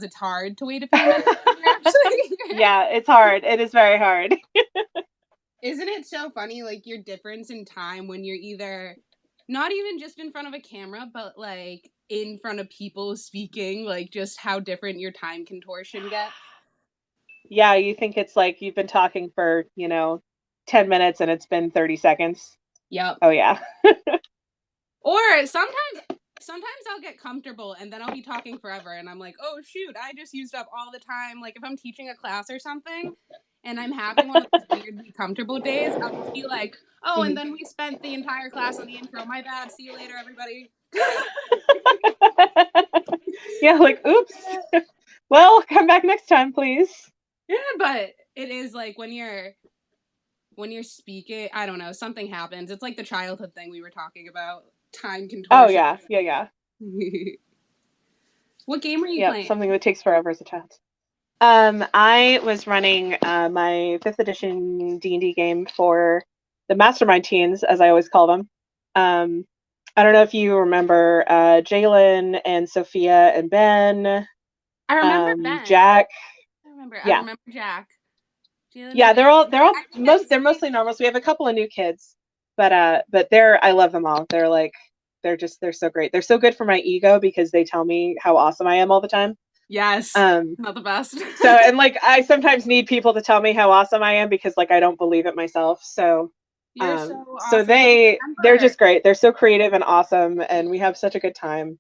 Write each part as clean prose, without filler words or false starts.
it's hard to wait a few minutes. Yeah, it's hard. It is very hard. Isn't it so funny, like, your difference in time when you're either not even just in front of a camera, but, like, in front of people speaking, like, just how different your time contortion gets? Yeah, you think it's like you've been talking for, 10 minutes and it's been 30 seconds. Yep. Oh, yeah. Or sometimes I'll get comfortable and then I'll be talking forever and I'm like, oh, shoot, I just used up all the time. Like, if I'm teaching a class or something and I'm having one of those weirdly comfortable days, I'll just be like, oh, and then we spent the entire class on the intro. My bad. See you later, everybody. Yeah, like, oops. Well, come back next time, please. Yeah, but it is like when you're speaking, I don't know, something happens. It's like the childhood thing we were talking about, time contortion. Oh, yeah. Yeah. What game were you Yep, playing? something that takes forever as a child. I was running my 5th edition D&D game for the Mastermind teens, as I always call them. I don't know if you remember Jalen and Sophia and Ben. I remember Ben. Jack. I remember Jack. Yeah, they're mostly normal. So we have a couple of new kids, but I love them all. They're so great. They're so good for my ego because they tell me how awesome I am all the time. Yes. Not the best. So, and like, I sometimes need people to tell me how awesome I am because like I don't believe it myself. So, you're so awesome. So they're just great. They're so creative and awesome, and we have such a good time.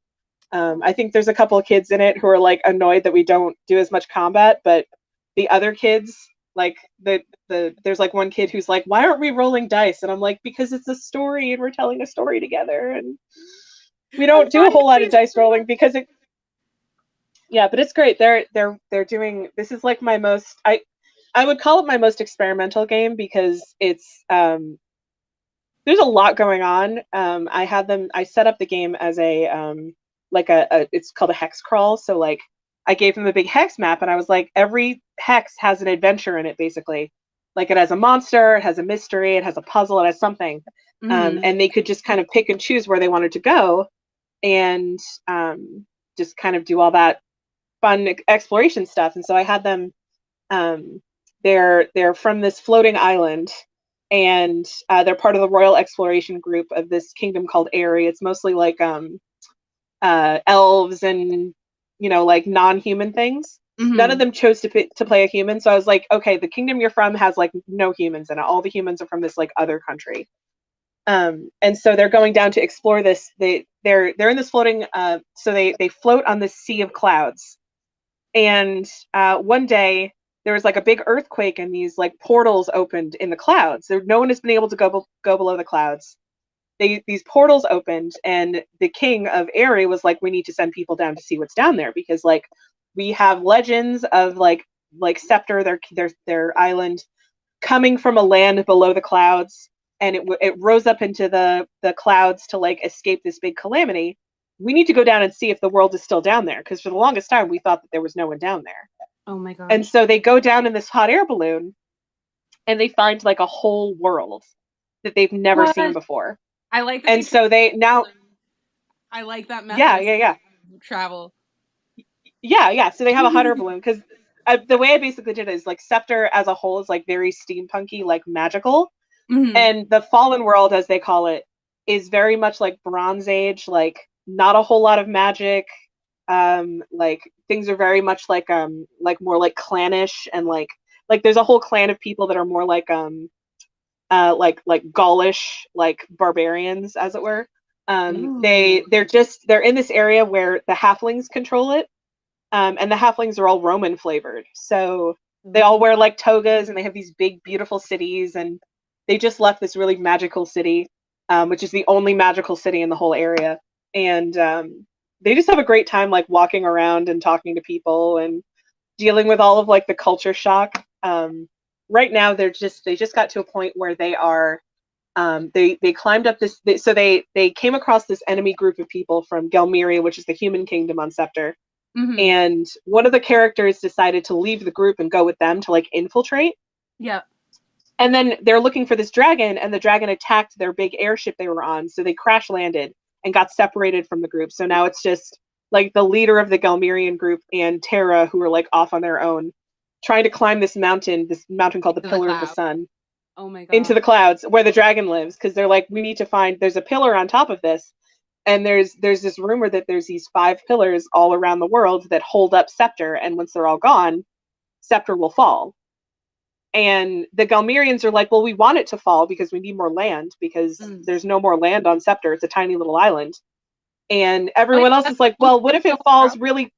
I think there's a couple of kids in it who are like annoyed that we don't do as much combat, but the other kids, like there's like one kid who's like, why aren't we rolling dice? And I'm like, because it's a story and we're telling a story together, and we don't do a whole lot of dice rolling because it. Yeah, but it's great. They're doing, this is like my most, I would call it my most experimental game because it's there's a lot going on. I set up the game as a like it's called a hex crawl. So like I gave them a big hex map and I was like, every hex has an adventure in it basically. Like it has a monster, it has a mystery, it has a puzzle, it has something. And they could just kind of pick and choose where they wanted to go and just kind of do all that fun exploration stuff. And so I had them they're from this floating island, and they're part of the royal exploration group of this kingdom called Aerie. It's mostly like elves and like non-human things. None of them chose to play a human, so I was like, okay, the kingdom you're from has like no humans in it. All the humans are from this like other country. And so they're going down to explore this. They're in this floating so they float on this sea of clouds. And one day there was like a big earthquake and these like portals opened in the clouds. No one has been able to go below the clouds. These portals opened, and the king of Aerie was like, we need to send people down to see what's down there because like we have legends of like Scepter, their island, coming from a land below the clouds, and it rose up into the clouds to like escape this big calamity. We need to go down and see if the world is still down there, because for the longest time we thought that there was no one down there. Oh my god. And so they go down in this hot air balloon and they find like a whole world that they've never seen before. I like that. And so they now I like that method. Yeah. Travel. Yeah. So they have a hot air balloon because the way I basically did it is like Scepter as a whole is like very steampunky, like magical. And the Fallen World, as they call it, is very much like Bronze Age, like not a whole lot of magic. Like things are very much like more like clannish, and like there's a whole clan of people that are more like Gaulish, like barbarians, as it were. They're in this area where the halflings control it, and the halflings are all Roman flavored. So they all wear like togas, and they have these big, beautiful cities, and they just left this really magical city, which is the only magical city in the whole area. And they just have a great time like walking around and talking to people and dealing with all of like the culture shock. Right now they just got to a point where they are they climbed up this so they came across this enemy group of people from Gelmiri, which is the human kingdom on Scepter. And one of the characters decided to leave the group and go with them to like infiltrate. Yeah. And then they're looking for this dragon, and the dragon attacked their big airship they were on, so they crash landed and got separated from the group. So now it's just like the leader of the Galmerian group, and Terra, who are like off on their own, trying to climb this mountain called the To the Pillar of the cloud. Sun, Oh my into god. the clouds where the dragon lives, because they're like, we need to find, there's a pillar on top of this, and there's this rumor that there's these 5 pillars all around the world that hold up Scepter, and once they're all gone, Scepter will fall. And the Galmerians are like, well, we want it to fall because we need more land, because there's no more land on Scepter. It's a tiny little island. And everyone else is like, well, what if it falls really...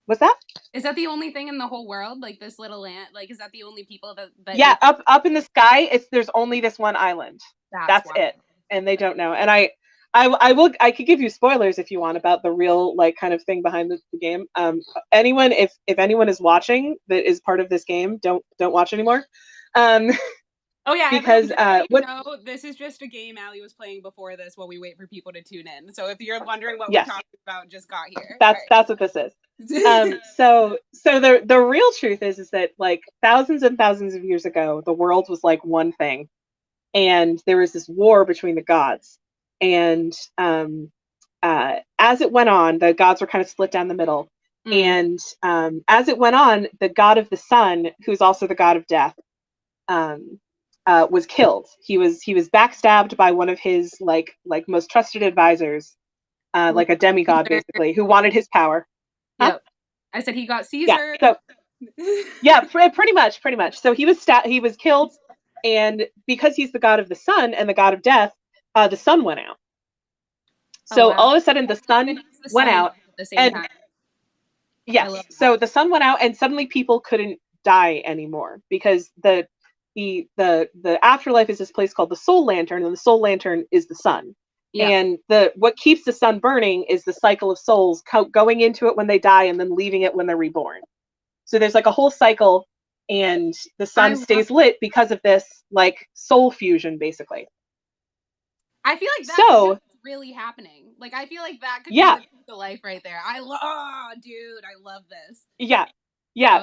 What's that? Is that the only thing in the whole world? Like this little land? Like, is that the only people that Yeah, up in the sky, there's only this one island. That's wild. it. And they don't know. And I could give you spoilers if you want about the real like kind of thing behind the game. Anyone, if anyone is watching that is part of this game, don't watch anymore. Oh yeah, because this is just a game Allie was playing before this while we wait for people to tune in. So if you're wondering what yes, we're talking about, just got here. That's what this is. So the real truth is that like thousands and thousands of years ago, the world was like one thing, and there was this war between the gods. And as it went on, the gods were kind of split down the middle. And as it went on, the god of the sun, who's also the god of death, was killed. He was backstabbed by one of his like most trusted advisors, like a demigod basically, who wanted his power. Huh? Yep. I said he got Caesar. Yeah, so, yeah, pretty much. So he was killed, and because he's the god of the sun and the god of death, the sun went out. So all of a sudden the sun went out at the same time. Yes. So the sun went out, and suddenly people couldn't die anymore, because the afterlife is this place called the Soul Lantern, and the Soul Lantern is the sun. Yeah. And what keeps the sun burning is the cycle of souls going into it when they die and then leaving it when they're reborn. So there's like a whole cycle, and the sun stays lit because of this like soul fusion, basically. I feel like that's really happening. Like I feel like that could be the life right there. Dude, I love this. Yeah.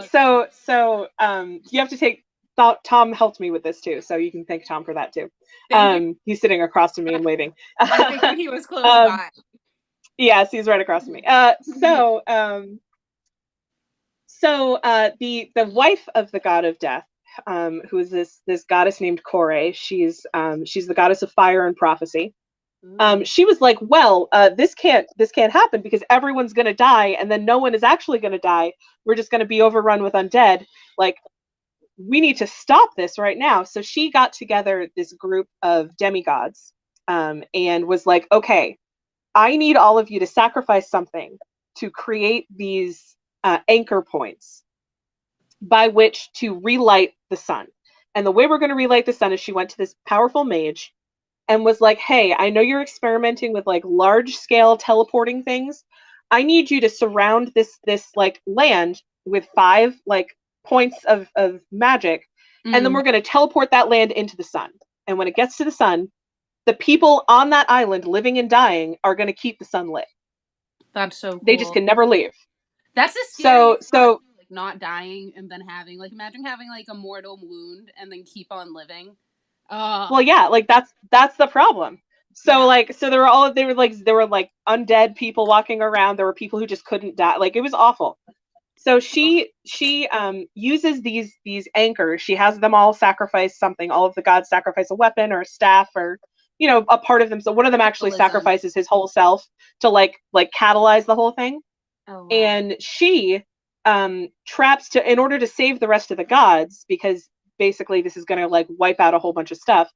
So you have to take Tom helped me with this too, so you can thank Tom for that too. He's sitting across from me and waving. I think he was close by. Yes, he's right across from me. The wife of the god of death, who is this goddess named Kore, she's the goddess of fire and prophecy. She was like, well, this can't happen, because everyone's gonna die, and then no one is actually gonna die. We're just gonna be overrun with undead. Like, we need to stop this right now. So she got together this group of demigods, and was like, okay, I need all of you to sacrifice something to create these anchor points by which to relight the sun. And the way we're going to relight the sun is she went to this powerful mage and was like, hey, I know you're experimenting with like large scale teleporting things. I need you to surround this like land with 5 like points of magic, and then we're going to teleport that land into the sun. And when it gets to the sun, the people on that island living and dying are going to keep the sun lit. That's so cool. They just can never leave. That's a scary so like not dying and then having like, imagine having like a mortal wound and then keep on living. Well, yeah, like that's the problem. So like, so there were like undead people walking around. There were people who just couldn't die. Like, it was awful. So she uses these anchors. She has them all sacrifice something. All of the gods sacrifice a weapon or a staff, or a part of them. So one of them actually sacrifices his whole self to like catalyze the whole thing. Oh, wow. And she traps in order to save the rest of the gods, because basically this is going to like wipe out a whole bunch of stuff.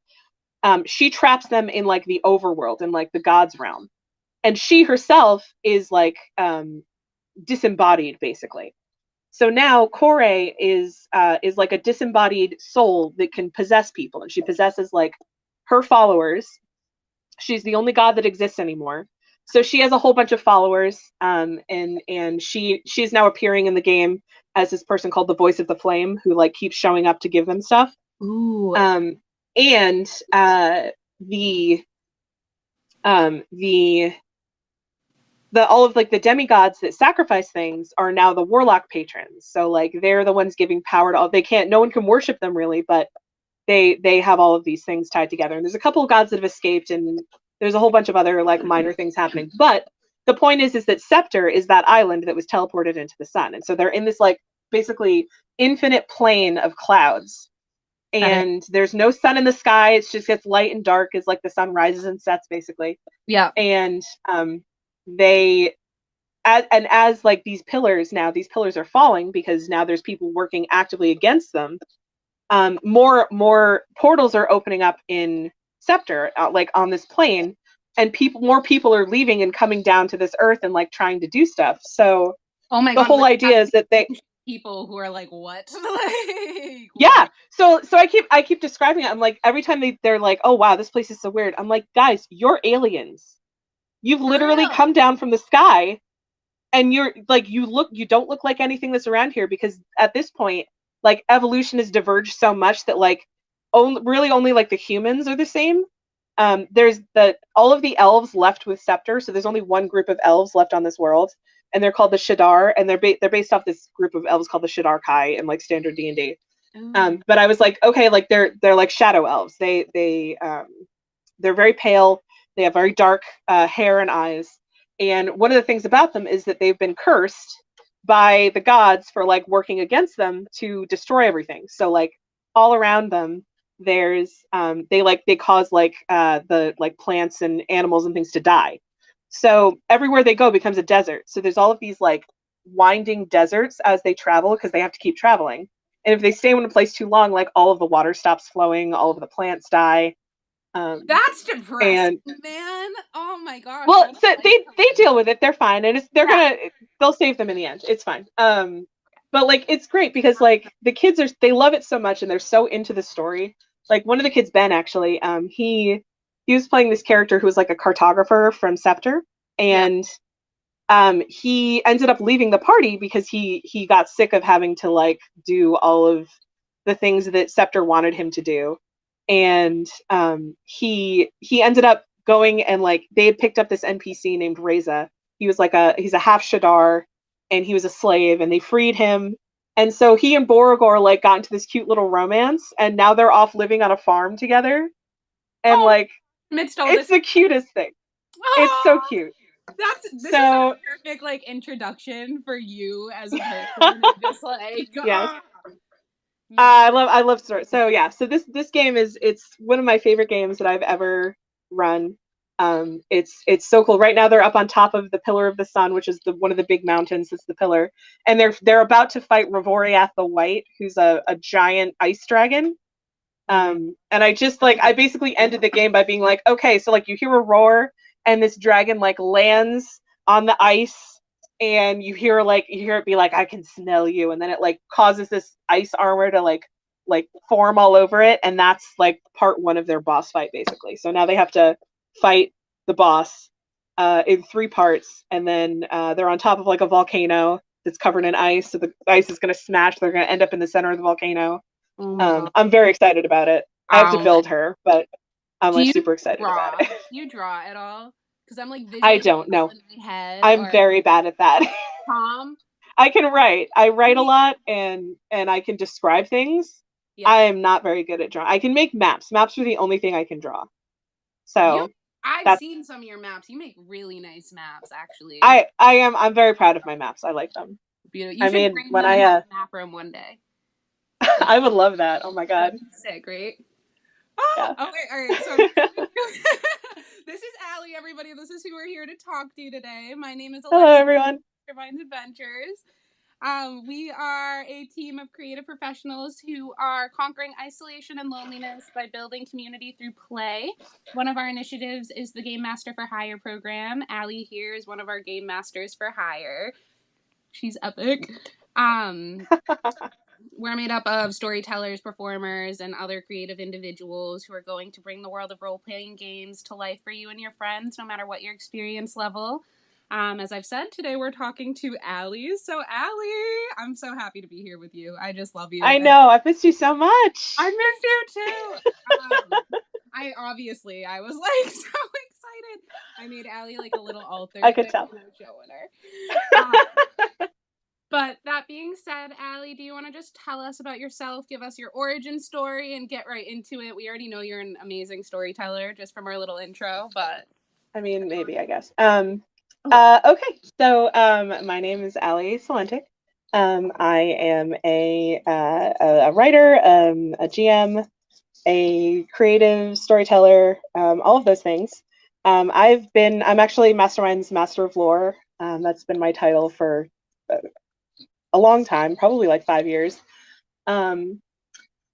She traps them in like the overworld, in like the gods realm, and she herself is like disembodied basically. So now Kore is like a disembodied soul that can possess people, and she possesses like her followers. She's the only god that exists anymore. So she has a whole bunch of followers, and she's now appearing in the game as this person called the Voice of the Flame, who like keeps showing up to give them stuff. Ooh. All of like the demigods that sacrifice things are now the warlock patrons. So like they're the ones giving power to all. No one can worship them really, but they have all of these things tied together. And there's a couple of gods that have escaped, and there's a whole bunch of other like minor things happening. But the point is that Scepter is that island that was teleported into the sun. And so they're in this like basically infinite plane of clouds. Okay. And there's no sun in the sky. It just gets light and dark as like the sun rises and sets basically. Yeah. And they as like these pillars are falling because now there's people working actively against them. More portals are opening up in Scepter, like on this plane, and more people are leaving and coming down to this earth and like trying to do stuff. So Oh my the god, whole idea is that they people who are like, what? Like, yeah. So I keep describing it. I'm like, every time they're like, oh wow, this place is so weird. I'm like, guys, you're aliens. You've for literally real. come down from the sky, and you're like, you don't look like anything that's around here, because at this point, like, evolution has diverged so much that like only like the humans are the same. There's all of the elves left with Scepter, so there's only one group of elves left on this world, and they're called the Shadar, and they're based off this group of elves called the Shadar Kai in like standard D&D. But I was like, okay, like they're like shadow elves. They're very pale. They have very dark hair and eyes. And one of the things about them is that they've been cursed by the gods for like working against them to destroy everything. So like all around them, there's they cause like the like plants and animals and things to die. So everywhere they go becomes a desert. So there's all of these like winding deserts as they travel because they have to keep traveling. And if they stay in a place too long, like all of the water stops flowing, all of the plants die. That's depressing, And man. Oh my gosh. well, I don't so like they deal with it. They're fine, and yeah. they'll save them in the end. It's fine. But like it's great because like the kids they love it so much and they're so into the story. Like one of the kids, Ben, actually, he was playing this character who was like a cartographer from Scepter, Yeah. and he ended up leaving the party because he got sick of having to like do all of the things that Scepter wanted him to do. And he ended up going, and like they had picked up this NPC named Reza. He's a half Shadar, and he was a slave, and they freed him. And so he and Borogor like got into this cute little romance, and now they're off living on a farm together. And Oh, like amidst all it's this. the cutest thing. It's so Oh, cute. this is a So perfect like introduction for you as a person. And just like yes. makes I love stories. So yeah, so this game it's one of my favorite games that I've ever run. It's so cool. Right now they're up on top of the Pillar of the Sun, which is one of the big mountains. That's the pillar, and they're about to fight Ravoriath the White, who's a giant ice dragon. oh my And I just like I basically ended the game by being like, okay, so like you hear a roar, and this dragon like lands on the ice, and you hear it be like, I can smell you, and then it like causes this ice armor to like form all over it, and that's like part one of their boss fight basically. So now they have to fight the boss in three parts, and then they're on top of like a volcano that's covered in ice, so the ice is going to smash. They're going to end up in the center of the volcano. oh my god. I'm very excited about it. I have to Um, build her, but I'm do like you super excited about draw? it. Do you draw at all? Because I'm like I visualizing don't it all know. in my head. I'm Or very bad at that. Tom. I can write. I write a See, lot, and I can describe things. yeah. I am not very good at drawing. I can make maps. Maps are the only thing I can draw. You. So I've that's seen some of your maps. You make really nice maps, actually. I'm very proud of my maps. I like them. Beautiful. You I should mean, frame when them and have I a map room one day. I would love that. Oh my That'd god. be sick, right? Oh, Yeah. okay, all right. So this is Allie, everybody. This is who we're here to talk to today. My name is Hello Alexis. everyone. Mastermind Adventures. We are a team of creative professionals who are conquering isolation and loneliness by building community through play. One of our initiatives is the Game Master for Hire program. Allie here is one of our Game Masters for Hire. She's epic. We're made up of storytellers, performers, and other creative individuals who are going to bring the world of role-playing games to life for you and your friends, no matter what your experience level. As I've said, today we're talking to Allie. So, Allie, I'm so happy to be here with you. I just love you. I And know. I've missed you so much. I missed you too. I was like so excited. I made Allie like a little altar I could thing tell. and I was showing her. But that being said, Allie, do you want to just tell us about yourself, give us your origin story, and get right into it? We already know you're an amazing storyteller just from our little intro, but I mean, maybe, I guess. Okay, so my name is Allie Salentic. I am a writer, a GM, a creative storyteller, all of those things. I'm actually Mastermind's Master of Lore. That's been my title for a long time, probably like 5 years. Um,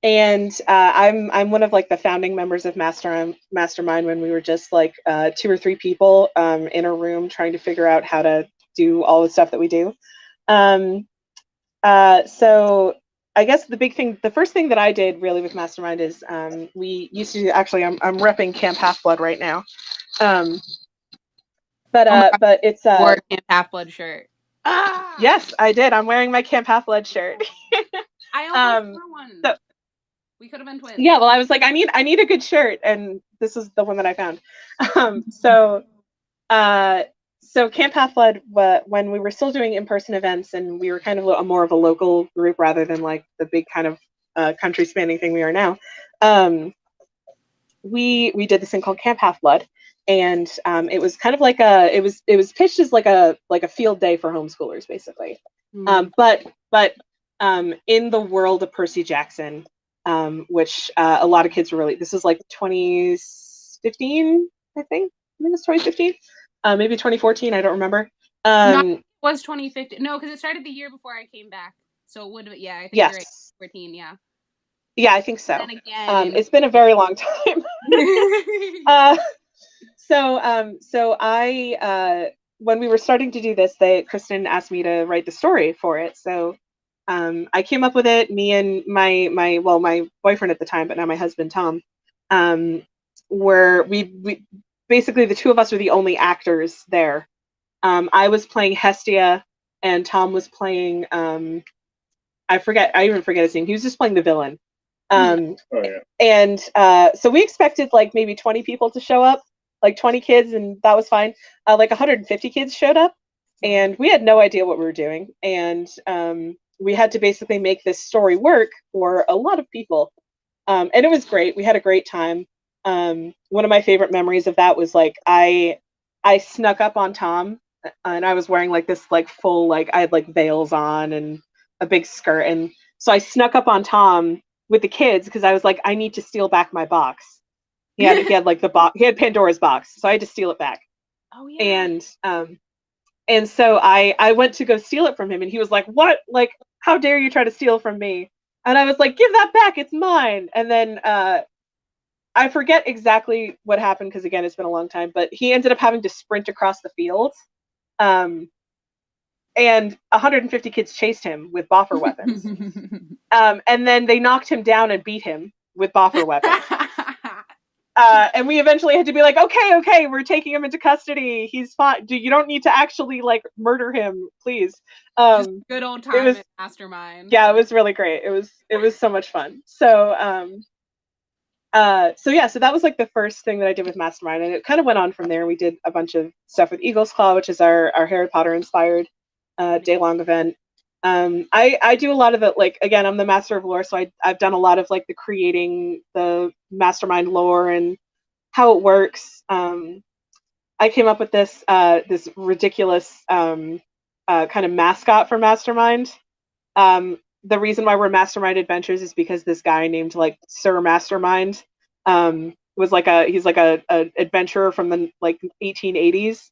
and I'm one of like the founding members of Mastermind when we were just like 2 or 3 people in a room trying to figure out how to do all the stuff that we do. Um, so I guess the first thing that I did really with Mastermind is we used to actually I'm repping Camp Half Blood right now. Um, Oh my God, but it's wore a Camp Half Blood shirt. Ah! yes, I did. I'm wearing my Camp Half Blood shirt. I almost wore one. So We could have been twins. yeah, well, I was like, I need a good shirt, and this is the one that I found. So uh, so Camp Half Blood, when we were still doing in-person events, and we were kind of more of a local group rather than like the big kind of country spanning thing we are now. We did this thing called Camp Half Blood, and it was kind of like it was pitched as like a field day for homeschoolers basically. But in the world of Percy Jackson, which a lot of kids were really, this is like 2015, I think it was 2015, maybe 2014, I don't remember. No, it was 2015. No, because it started the year before I came back. So it would have, yeah, I think you're right. 14, yeah. Yeah, I think so. And then again, it's been a very long time. So I when we were starting to do this, Kristen asked me to write the story for it. So I came up with it. Me and my boyfriend at the time, but now my husband Tom, were we basically the two of us were the only actors there. I was playing Hestia, and Tom was playing I even forget his name. He was just playing the villain. And so we expected like maybe 20 people to show up, like 20 kids, and that was fine. Like 150 kids showed up, and we had no idea what we were doing. And we had to basically make this story work for a lot of people. And it was great. We had a great time. One of my favorite memories of that was like I snuck up on Tom, and I was wearing like this like full like I had like veils on and a big skirt, and so I snuck up on Tom with the kids because I was like, I need to steal back my box. He had like the box. He had Pandora's box, so I had to steal it back. Oh yeah. And so I went to go steal it from him, and he was like, "What? Like, how dare you try to steal from me?" And I was like, "Give that back! It's mine!" And then I forget exactly what happened because again, it's been a long time. But he ended up having to sprint across the field. And 150 kids chased him with boffer weapons. And then they knocked him down and beat him with boffer weapons. And we eventually had to be like, okay, we're taking him into custody. He's fine. You don't need to actually like murder him, please. Just good old time at Mastermind. Yeah, it was really great. It was so much fun. So so that was like the first thing that I did with Mastermind, and it kind of went on from there. We did a bunch of stuff with Eagle's Claw, which is our Harry Potter inspired day-long event. I do a lot of it, like, again, I'm the master of lore, so I've done a lot of like the creating the Mastermind lore and how it works. I came up with this ridiculous kind of mascot for Mastermind. The reason why we're Mastermind Adventures is because this guy named like Sir Mastermind was like he's like a adventurer from the like 1880s.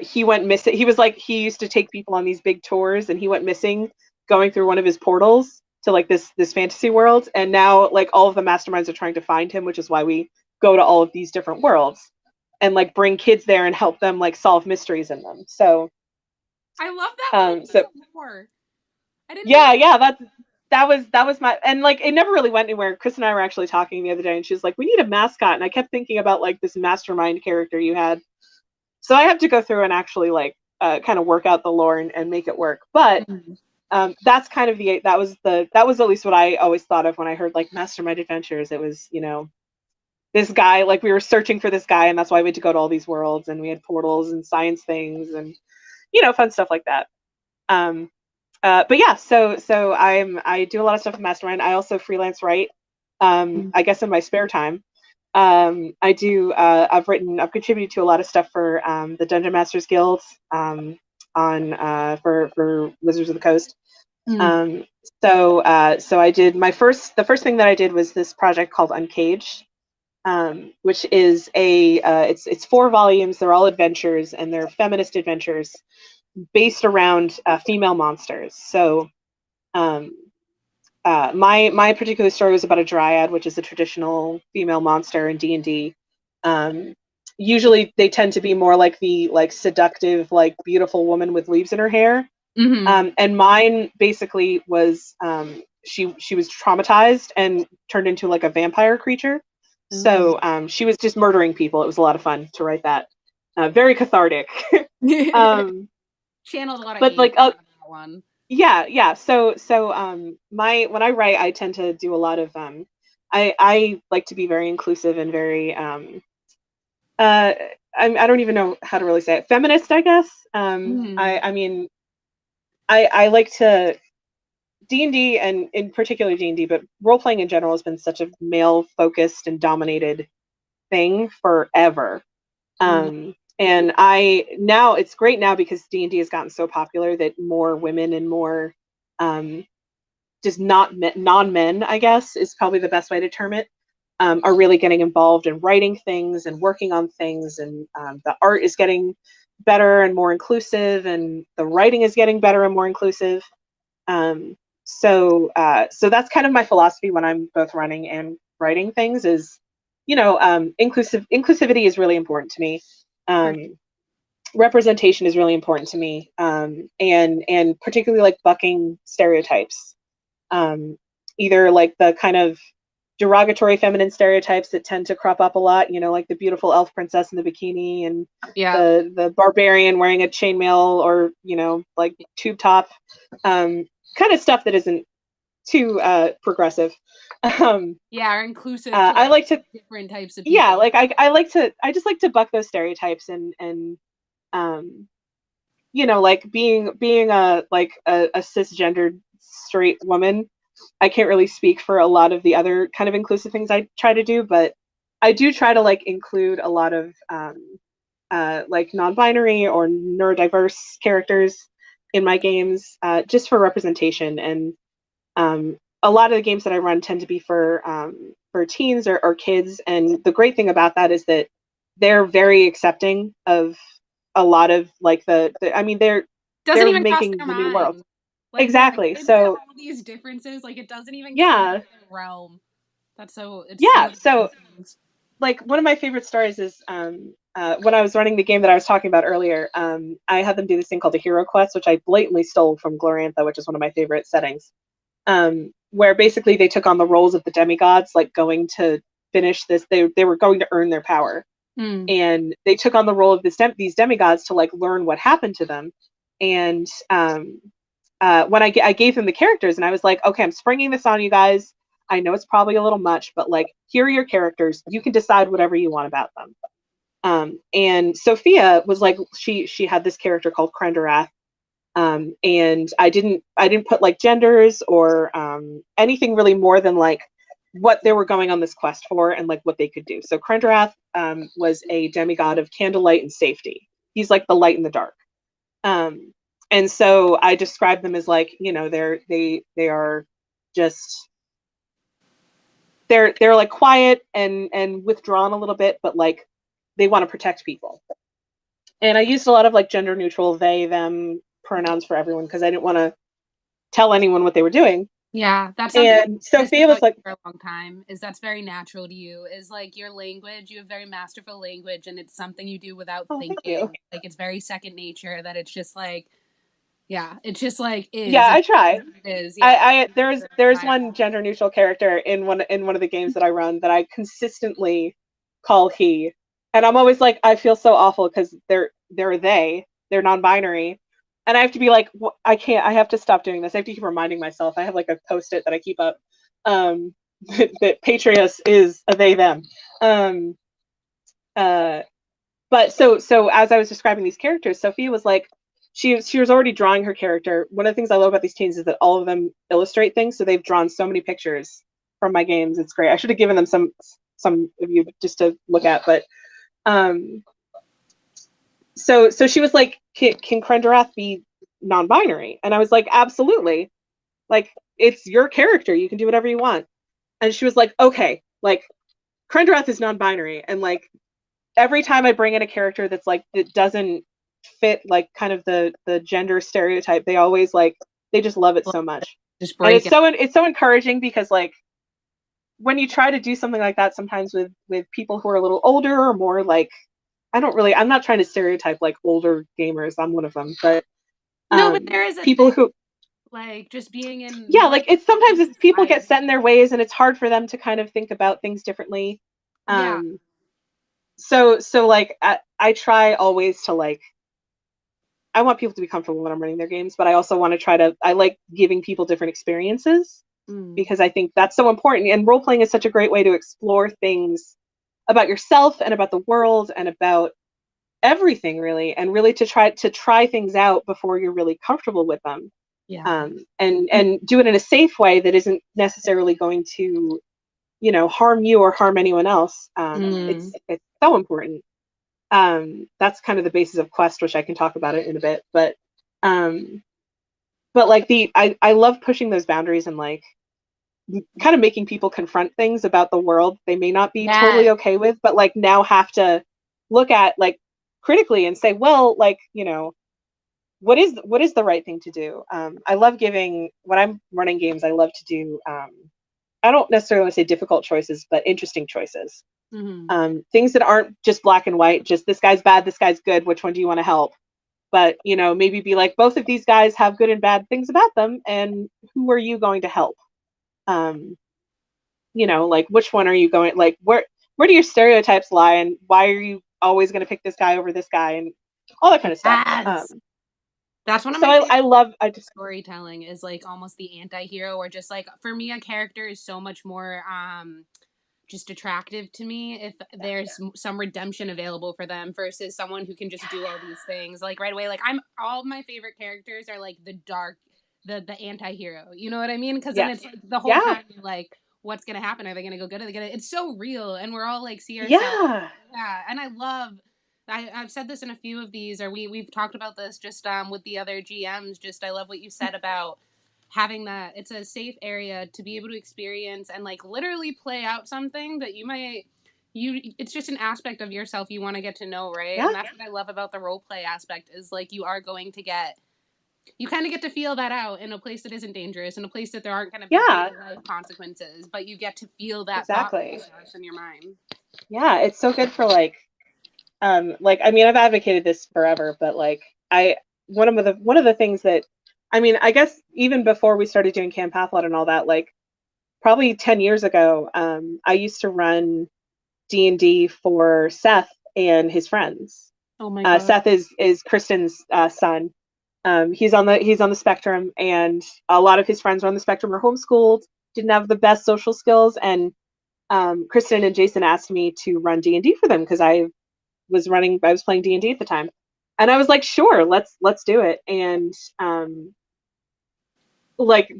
He went missing. He used to take people on these big tours, and he went missing going through one of his portals to like this fantasy world. And now like all of the masterminds are trying to find him, which is why we go to all of these different worlds and like bring kids there and help them like solve mysteries in them. So I love that. So more. I didn't that was my, and like it never really went anywhere. Chris and I were actually talking the other day, and she was like, we need a mascot, and I kept thinking about like this mastermind character you had. So I have to go through and actually like kind of work out the lore and make it work. But that's kind of that was at least what I always thought of when I heard like Mastermind Adventures. It was, this guy, like we were searching for this guy, and that's why we had to go to all these worlds, and we had portals and science things and fun stuff like that. But yeah, so I do a lot of stuff with Mastermind. I also freelance write, I guess in my spare time. I do. I've contributed to a lot of stuff for the Dungeon Masters Guild on for Wizards of the Coast. Mm. Um, so I did the first thing that I did was this project called Uncaged, which is it's 4 volumes. They're all adventures, and they're feminist adventures based around female monsters. So um, my particular story was about a dryad, which is a traditional female monster in D&D. Usually they tend to be more like the seductive, like beautiful woman with leaves in her hair. Mm-hmm. And mine basically was she was traumatized and turned into like a vampire creature. So she was just murdering people. It was a lot of fun to write that. Very cathartic. um, Channeled a lot of but anger like on that one. yeah. My when I write, I tend to do a lot of I like to be very inclusive and very uh I don't even know how to really say it. Feminist, I guess. Mm. I mean I like to D&D, and in particular D&D, but role playing in general has been such a male focused and dominated thing forever. Mm. And I now it's great now because D&D has gotten so popular that more women and more um, just not non men, I guess, is probably the best way to term it, are really getting involved in writing things and working on things, and the art is getting better and more inclusive, and the writing is getting better and more inclusive. Um, so that's kind of my philosophy when I'm both running and writing things. Is inclusivity is really important to me. For Representation is really important to me, and particularly like bucking stereotypes, um, either like the kind of derogatory feminine stereotypes that tend to crop up a lot, like the beautiful elf princess in the bikini, and yeah. the barbarian wearing a chainmail, or like tube top, kind of stuff that isn't too progressive. Yeah, are inclusive to I like like to different types of Yeah, people. like I just like to buck those stereotypes, and um like being a cisgendered straight woman. I can't really speak for a lot of the other kind of inclusive things I try to do, but I do try to like include a lot of like non-binary or neurodiverse characters in my games, just for representation. And a lot of the games that I run tend to be for teens or kids, and the great thing about that is that they're very accepting of a lot of like I mean Doesn't they're even cross making their the new world. mind. Like they're like, Exactly. isn't there So all these differences? Like it doesn't even come into yeah, their realm. It's one yeah. of the So coolest things. like one of my favorite stories is when I was running the game that I was talking about earlier. I had them do this thing called a hero quest, which I blatantly stole from Glorantha, which is one of my favorite settings. Where basically they took on the roles of the demigods, like going to finish this. They were going to earn their power, Mm. and they took on the role of these demigods to like learn what happened to them. And when I gave them the characters, and I was like, okay, I'm springing this on you guys. I know it's probably a little much, but like, here are your characters. You can decide whatever you want about them. And Sophia was like, she had this character called Krenderath, and I didn't put like genders or anything really more than like what they were going on this quest for and like what they could do. So Krenderath was a demigod of candlelight and safety. He's like the light in the dark. Um, and so I describe them as like, they are just they're like quiet and withdrawn a little bit, but like they want to protect people. And I used a lot of like gender neutral they them pronouns for everyone because I didn't want to tell anyone what they were doing. Yeah, that's something I've And noticed Sophia about was you like, for a long time, is that's very natural to you. Is like your language, you have very masterful language, and it's something you do without "Oh, thank you." thinking. Like it's very second nature that it's just like, yeah, it's just like Yeah, is. I It is try. what it is. Yeah. There's one gender neutral character in one of the games that I run that I consistently call he, and I'm always like, I feel so awful because they're non-binary, and I have to be like, I can't. I have to stop doing this. I have to keep reminding myself. I have like a post-it that I keep up, um, that Patrius is a they them. Um, uh, but so as I was describing these characters, Sophia was like, she was already drawing her character. One of the things I love about these teens is that all of them illustrate things, so they've drawn so many pictures from my games. It's great. I should have given them some of you just to look at, but so she was like, can Krendrath be non-binary? And I was like, absolutely. Like, it's your character. You can do whatever you want. And she was like, okay, like, Krendrath is non-binary. And like, every time I bring in a character that's like, that doesn't fit like kind of the gender stereotype, they always like, they just love it so much. Just And break it. it's so encouraging because like, when you try to do something like that, sometimes with people who are a little older or more like, I'm not trying to stereotype like older gamers. I'm one of them, but No, but there is a people thing, who, like just being in yeah, like like it's sometimes in it's people get society. set in their ways and it's hard for them to kind of think about things differently. Yeah. So like I try always to like, I want people to be comfortable when I'm running their games, but I also want to I like giving people different experiences because I think that's so important. And role playing is such a great way to explore things about yourself and about the world and about everything really, and really to try things out before you're really comfortable with them. Yeah. And do it in a safe way that isn't necessarily going to, harm you or harm anyone else. It's so important. That's kind of the basis of Quest, which I can talk about it in a bit. But like I love pushing those boundaries and like kind of making people confront things about the world they may not be totally okay with, but like now have to look at like critically and say, well, like, what is the right thing to do? I love giving, when I'm running games, I love to do, I don't necessarily want to say difficult choices, but interesting choices. Things that aren't just black and white, just this guy's bad, this guy's good, which one do you want to help? But, maybe be like, both of these guys have good and bad things about them, and who are you going to help? Like, which one are you going, like, where do your stereotypes lie, and why are you always going to pick this guy over this guy, and all that kind of stuff. That's one of so my favorite I just storytelling is like almost the anti-hero, or just like, for me, a character is so much more just attractive to me if there's some redemption available for them versus someone who can just do all these things like right away. Like, all my favorite characters are like the dark, the anti-hero, you know what I mean? Because then it's like the whole time you're like, what's gonna happen? Are they gonna go good? Are they gonna, it's so real, and we're all like, see ourselves. And I love, I've said this in a few of these, or we've talked about this just with the other GMs. Just, I love what you said about having that, it's a safe area to be able to experience and like literally play out something that it's just an aspect of yourself you want to get to know, right? And that's what I love about the role play aspect, is like you are going to you kind of get to feel that out in a place that isn't dangerous, in a place that there aren't going to be real life consequences, but you get to feel that thought process in your mind. Yeah, it's so good for like I mean, I've advocated this forever, but like one of the things that, I mean, I guess even before we started doing Campathlon and all that, like probably 10 years ago, I used to run D&D for Seth and his friends. Oh my God. Seth is Kristen's son. He's on the spectrum, and a lot of his friends are on the spectrum, or homeschooled, didn't have the best social skills, and Kristen and Jason asked me to run D&D for them because I was playing D&D at the time, and I was like, sure, let's do it. And like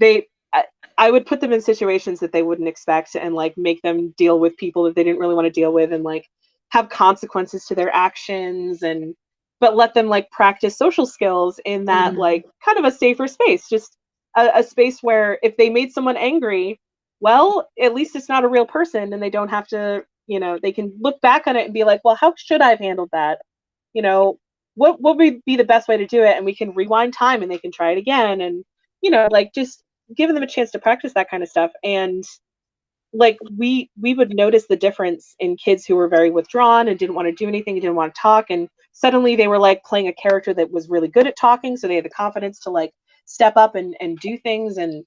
I would put them in situations that they wouldn't expect, and like make them deal with people that they didn't really want to deal with, and like have consequences to their actions, and but let them like practice social skills in that like kind of a safer space, just a space where if they made someone angry, well, at least it's not a real person, and they don't have to, they can look back on it and be like, well, how should I have handled that? What would be the best way to do it? And we can rewind time and they can try it again. And, like just giving them a chance to practice that kind of stuff. And like we would notice the difference in kids who were very withdrawn and didn't want to do anything, didn't want to talk, and suddenly they were like playing a character that was really good at talking, so they had the confidence to like step up and do things. And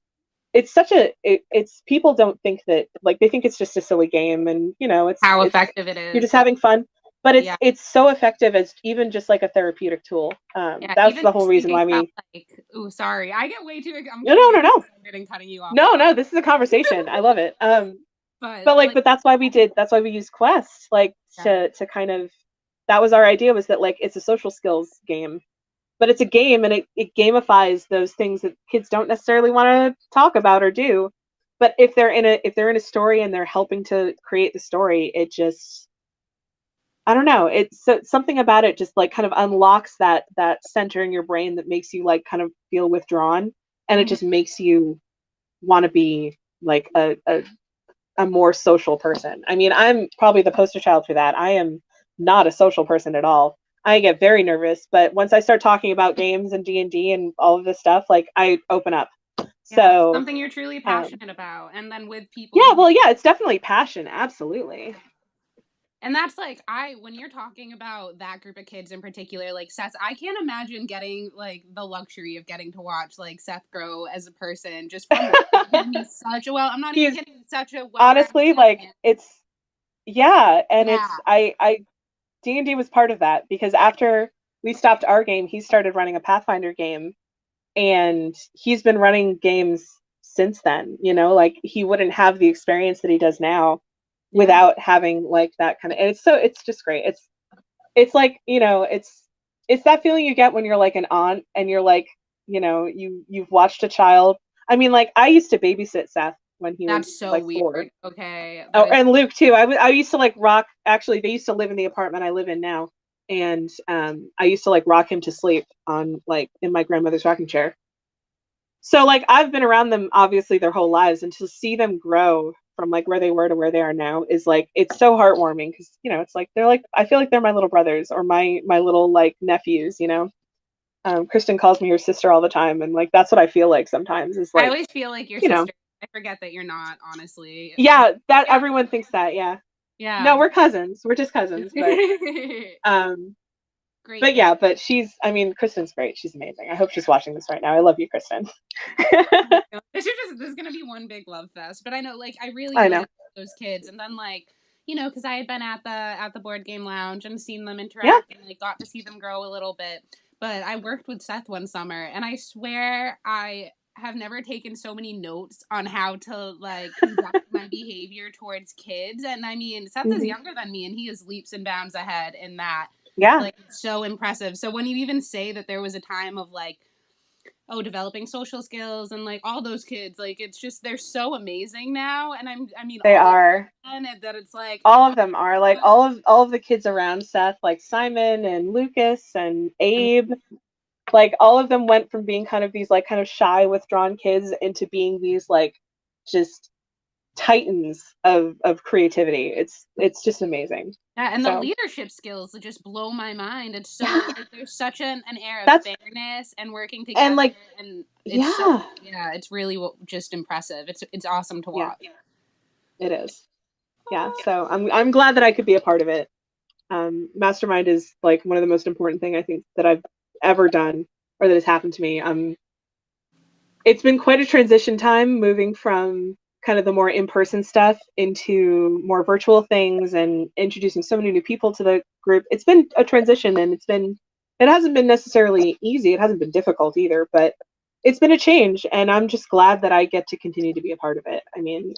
it's it's people don't think that, like, they think it's just a silly game, and it's how effective it is. You're just having fun, but it's so effective as even just like a therapeutic tool. That's the whole reason why we oh, sorry, I get way too no and cutting you off. No, this is a conversation. I love it. But that's why we used Quest, like to kind of, that was our idea, was that like it's a social skills game, but it's a game, and it gamifies those things that kids don't necessarily want to talk about or do. but if they're in a story and they're helping to create the story, it just, I don't know, it's something about it just like kind of unlocks that center in your brain that makes you like kind of feel withdrawn, and it Mhm. just makes you want to be like a more social person. I mean, I'm probably the poster child for that. I am not a social person at all. I get very nervous, but once I start talking about games and D&D and all of this stuff, like I open up. Yeah, So, something you're truly passionate about, and then with people yeah, who, well, yeah, it's definitely passion, absolutely. and that's like when you're talking about that group of kids in particular, like Seth, I can't imagine getting like the luxury of getting to watch like Seth grow as a person just from watching him. He's such a I'm not even He's kidding, such a well-rounded honestly like man. it's yeah, and Yeah, it's I D&D was part of that because after we stopped our game, he started running a Pathfinder game, and he's been running games since then, like he wouldn't have the experience that he does now yeah, without having like that kind of, and it's just great. It's like, it's that feeling you get when you're like an aunt and you're like, you've watched a child. I mean, like I used to babysit Seth when he was that's so like 4. weird. Okay, that Oh, is and Luke too. I used to like rock. Actually, they used to live in the apartment I live in now, and I used to like rock him to sleep on like in my grandmother's rocking chair. So like I've been around them obviously their whole lives, and to see them grow from like where they were to where they are now is like it's so heartwarming because it's like they're like I feel like they're my little brothers or my little like nephews. Kristen calls me her sister all the time, and like that's what I feel like sometimes is I like always feel like your you know sister. I forget that you're not, honestly. yeah, that Yeah, everyone thinks that. Yeah, yeah. no, we're cousins, we're just cousins, um Great but family. yeah, but I mean, Kristen's great, she's amazing. I hope she's watching this right now. I love you, Kristen. This is gonna be one big love fest. But I know, like, I really I know. miss those kids. And then, like, because I had been at the board game lounge and seen them Yeah. interact and like got to see them grow a little bit. But I worked with Seth one summer, and I swear I have never taken so many notes on how to like conduct my behavior towards kids. And I mean, Seth is Hmm. younger than me, and he is leaps and bounds ahead in that. Yeah. Like, it's so impressive. So when you even say that there was a time of like, developing social skills and like all those kids, like it's just they're so amazing now. And I mean They all of are. them, and that it's like, All of them are like all of the kids around Seth, like Simon and Lucas and Abe, like all of them went from being kind of these like kind of shy, withdrawn kids into being these like just titans of creativity. It's just amazing. yeah, and the So leadership skills that just blow my mind. It's so yeah, like there's such an air of that's fairness and working and together, like and it's so, yeah, yeah, it's really just impressive. It's awesome to yeah, watch. it is. Yeah, so I'm glad that I could be a part of it. Mastermind is like one of the most important thing I think that I've ever done or that has happened to me. It's been quite a transition time moving from kind of the more in-person stuff into more virtual things and introducing so many new people to the group. It's been a transition, and it hasn't been necessarily easy. It hasn't been difficult either, but it's been a change, and I'm just glad that I get to continue to be a part of it. I mean,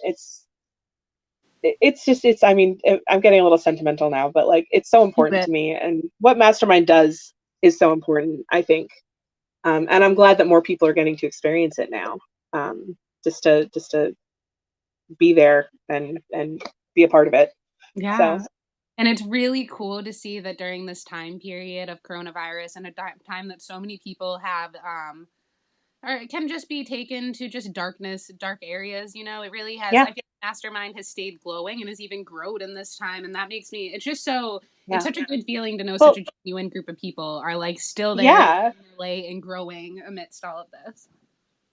I mean, I'm getting a little sentimental now, but like it's so important But to me, and what Mastermind does is so important, I think. And I'm glad that more people are getting to experience it now, just to be there and be a part of it. So yeah. And it's really cool to see that during this time period of coronavirus and a time that so many people have or it can just be taken to just darkness, dark areas. It really has. yeah, I feel like Mastermind has stayed glowing and has even grown in this time, and that makes me. It's just so. It's yeah. such a good feeling to know such Well, a genuine group of people are like still there, yeah, late and growing amidst all of this.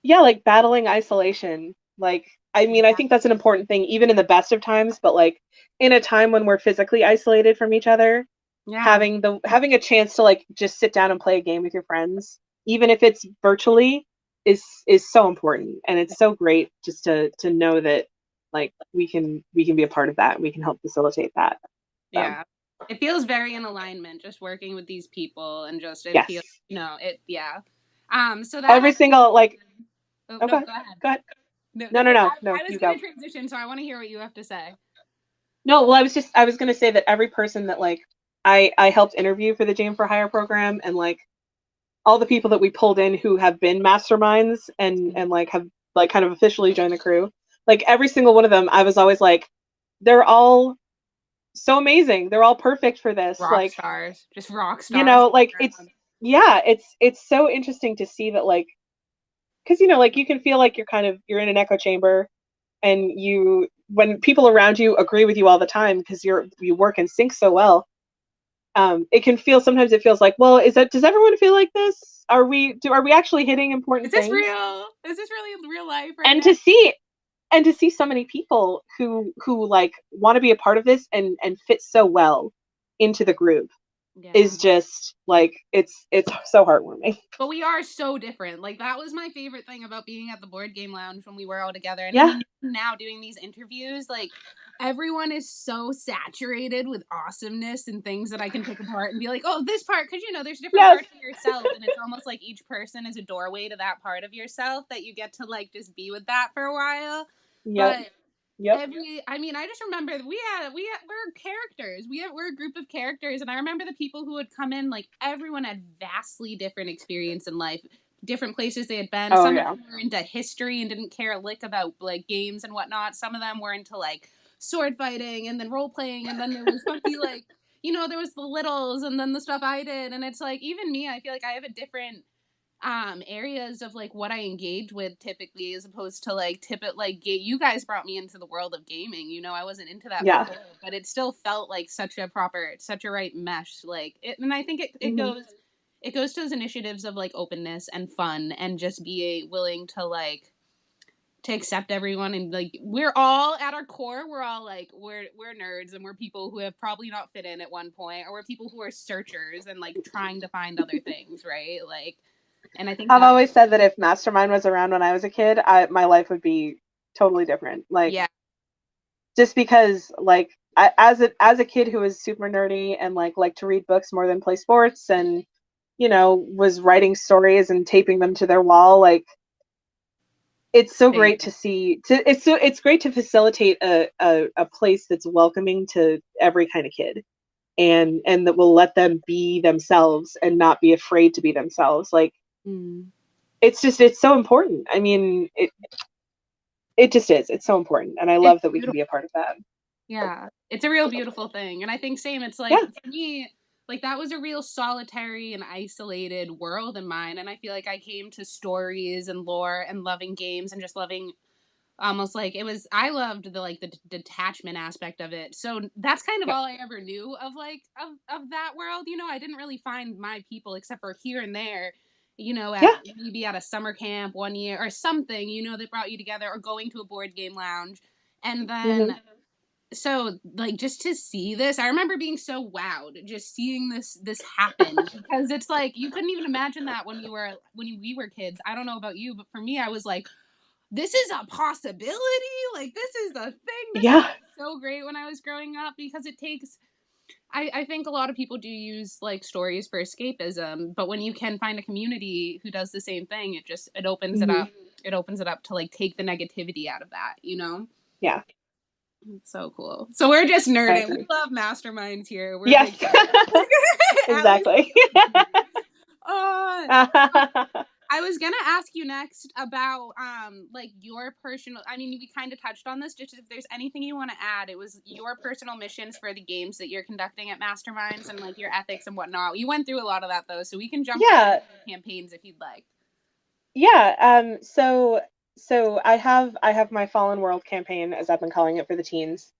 yeah. Like battling isolation. Like, I mean, I think that's an important thing, even in the best of times. But like in a time when we're physically isolated from each other, Yeah, having a chance to like just sit down and play a game with your friends, even if it's virtually, is so important, and it's so great just to know that like we can be a part of that. We can help facilitate that. So yeah. It feels very in alignment, just working with these people, and just it yes, feels, it, yeah. So that every actually. single like Oh no, okay, go ahead. go ahead. No, No, no, no, go. no, no, I was you gonna go. transition, so I want to hear what you have to say. No, well, I was gonna say that every person that like I helped interview for the Jam for Hire program, and like all the people that we pulled in who have been masterminds and like have like kind of officially joined the crew, like every single one of them, I was always like, they're all so amazing. They're all perfect for this. Rock Like, stars, just rock you stars. know, like yeah, it's so interesting to see that, like, because you know, like you can feel like you're in an echo chamber, and you when people around you agree with you all the time because you work in sync so well. It can feel sometimes it feels like, well, does everyone feel like this? Are we actually hitting Is important this things? real? Is this really real life right And now? to see so many people who like want to be a part of this and fit so well into the group Yeah. is just like it's so heartwarming. But we are so different. Like, that was my favorite thing about being at the board game lounge when we were all together. And I Yeah. mean, now doing these interviews, like, everyone is so saturated with awesomeness and things that I can pick apart and be like, oh, this part, because, you know, there's different Yes. parts of yourself. And it's almost like each person is a doorway to that part of yourself that you get to, like, just be with that for a while. Yep. But Yep. I mean, I just remember we're characters. We're a group of characters, and I remember the people who would come in. Like, everyone had vastly different experience in life, different places they had been. Oh Some of yeah. them were into history and didn't care a lick about like games and whatnot. Some of them were into like sword fighting and then role playing, and then there was funky like, you know, there was the littles and then the stuff I did, and it's like, even me, I feel like I have a different areas of like what I engage with typically, as opposed to like you guys brought me into the world of gaming, you know, I wasn't into that Yeah. before, but it still felt like such a right mesh, like it, and I think Mm-hmm. it goes to those initiatives of like openness and fun and just be willing to like to accept everyone, and like we're all at our core, we're all like we're nerds, and we're people who have probably not fit in at one point, or we're people who are searchers and like trying to find other things, right? Like, and I think I've that, always said that if Mastermind was around when I was a kid, my life would be totally different. Like, yeah, just because, like, as a kid who was super nerdy and like to read books more than play sports, and you know was writing stories and taping them to their wall, like it's so same. great to see. It's great to facilitate a place that's welcoming to every kind of kid, and that will let them be themselves and not be afraid to be themselves. Like, Mm. it's so important. I mean, it just is. It's so important, and I It's love that we can beautiful. be a part of that. Yeah, it's a real beautiful thing, and I think same. It's like Yeah. for me, like that was a real solitary and isolated world in mine, and I feel like I came to stories and lore and loving games and just loving almost like it was. I loved the like the detachment aspect of it. So that's kind of Yep. all I ever knew of like of that world. You know, I didn't really find my people except for here and there. You know, at Yeah. maybe at a summer camp one year or something. You know, that brought you together, or going to a board game lounge, and Hmm. then so like just to see this, I remember being so wowed just seeing this happen, because it's like you couldn't even imagine that we were kids. I don't know about you, but for me, I was like, this is a possibility, like this is a thing. This Yeah. felt so great when I was growing up, because it takes, I think a lot of people do use like stories for escapism, but when you can find a community who does the same thing, it opens it Hmm. up, it opens it up to like take the negativity out of that, you know. Yeah. It's so cool. So we're just I nerding. We agree. love masterminds here. We're Yes. big Allie's Exactly. uh, so I was gonna ask you next about like your personal, I mean, we kind of touched on this, just if there's anything you want to add. It was your personal missions for the games that you're conducting at Masterminds and like your ethics and whatnot. You went through a lot of that though, so we can jump right into Yeah. the campaigns if you'd like. Yeah. So I have my Fallen World campaign, as I've been calling it, for the teens.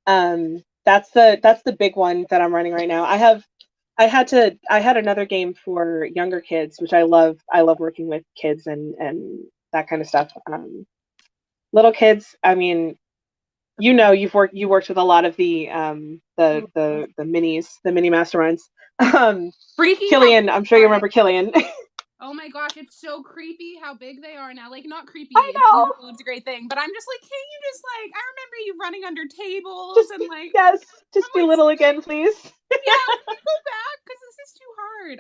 That's the big one that I'm running right now. I had another game for younger kids, which I love working with kids and that kind of stuff. Little kids, I mean, you know, you worked with a lot of the minis, the mini masterminds. Um, Freaky how big Killian, I'm they sure you are now. remember Killian. Oh my gosh, it's so creepy how big they are now. Like, not I creepy, it's know. beautiful, it's a great thing. But I'm just like, can't you just like, I remember you running under tables Just and like, yes, I'm just be like, little again, please. yeah, can we go back? Because this is too hard.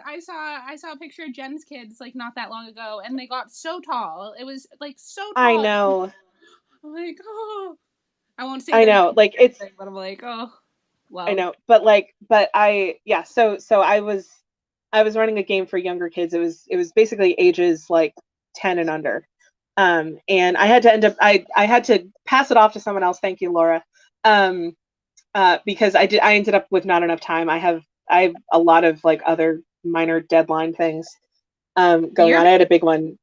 I saw a picture of Jen's kids like not that long ago, and they got so tall. It was like so I tall. know. I'm like, oh, I won't say I their know. names Like or it's anything, but I'm like, oh, I well, know. But I yeah, so I was running a game for younger kids. It was basically ages like 10 and under. And I had to I had to pass it off to someone else. Thank you, Laura. Because I ended up with not enough time. I have a lot of like other minor deadline things going on. I had a big one.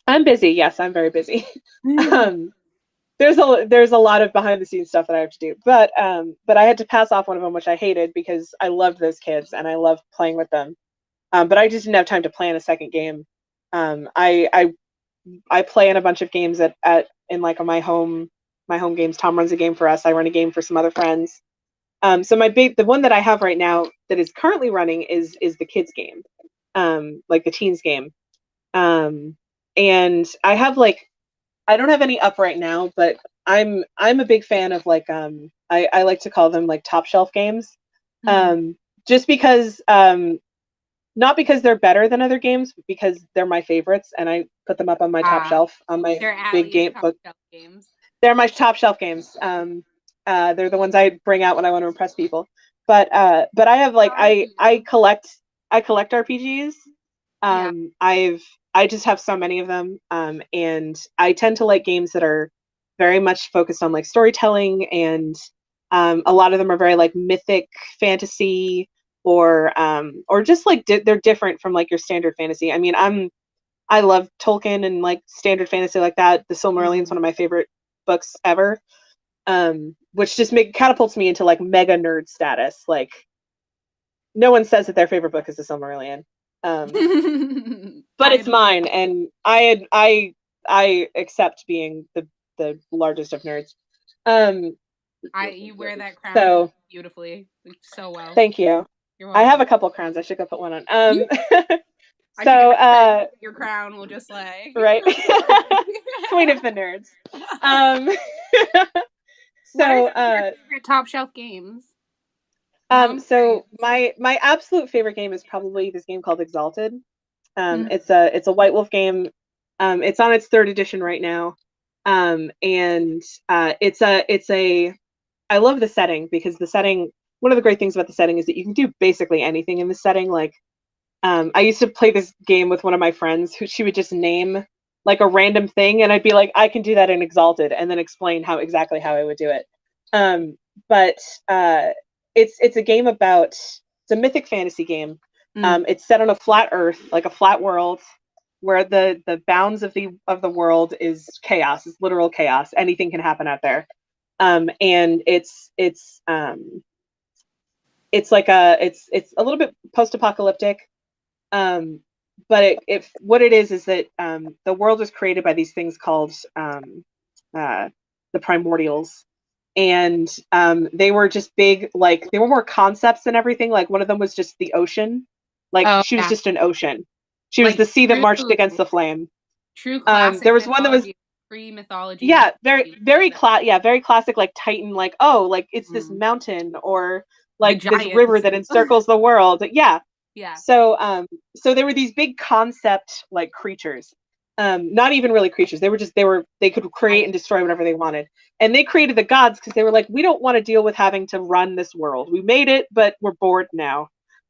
I'm busy. Yes, I'm very busy. um, there's a lot of behind the scenes stuff that I have to do, but I had to pass off one of them, which I hated because I loved those kids and I loved playing with them. But I just didn't have time to plan a second game. I play in a bunch of games at in like my home games. Tom runs a game for us. I run a game for some other friends. So the one that I have right now that is currently running is the kids game, like the teens game. And I have like, I don't have any up right now, but I'm a big fan of like I like to call them like top shelf games. Just because not because they're better than other games, but because they're my favorites and I put them up on my top shelf on my big game book. Games. They're my top shelf games. They're the ones I bring out when I want to impress people. But I have like I collect RPGs. I just have so many of them. And I tend to like games that are very much focused on like storytelling, and a lot of them are very like mythic fantasy, or just like they're different from like your standard fantasy. I mean, I love Tolkien and like standard fantasy like that. The Silmarillion is one of my favorite books ever, which just catapults me into like mega nerd status. Like, no one says that their favorite book is the Silmarillion, but it's mine, and I accept being the largest of nerds. You wear that crown so beautifully, so well. Thank you. I have a couple crowns. I should go put one on. So your crown will just like right. Queen of the nerds. What are your favorite top shelf games? So my absolute favorite game is probably this game called Exalted. It's a White Wolf game. It's on its 3rd edition right now. And it's a I love the setting, because the setting, one of the great things about the setting is that you can do basically anything in the setting. Like, I used to play this game with one of my friends who she would just name like a random thing, and I'd be like, I can do that in Exalted, and then explain exactly how I would do it. But it's a game about, it's a mythic fantasy game. It's set on a flat Earth, like a flat world, where the bounds of the world is chaos, it's literal chaos. Anything can happen out there. And it's like it's a little bit post-apocalyptic. But what it is that the world was created by these things called the primordials, and they were just big, like they were more concepts than everything. Like, one of them was just the ocean, like she was just an ocean. She was the sea that marched against the flame. True classic. There was one that was pre-mythology. Yeah, very classic, like Titan, like, oh, like it's this mountain, or like this river that encircles the world. Yeah. So there were these big concept like creatures. Not even really creatures. They could create and destroy whatever they wanted. And they created the gods because they were like, we don't want to deal with having to run this world. We made it, but we're bored now.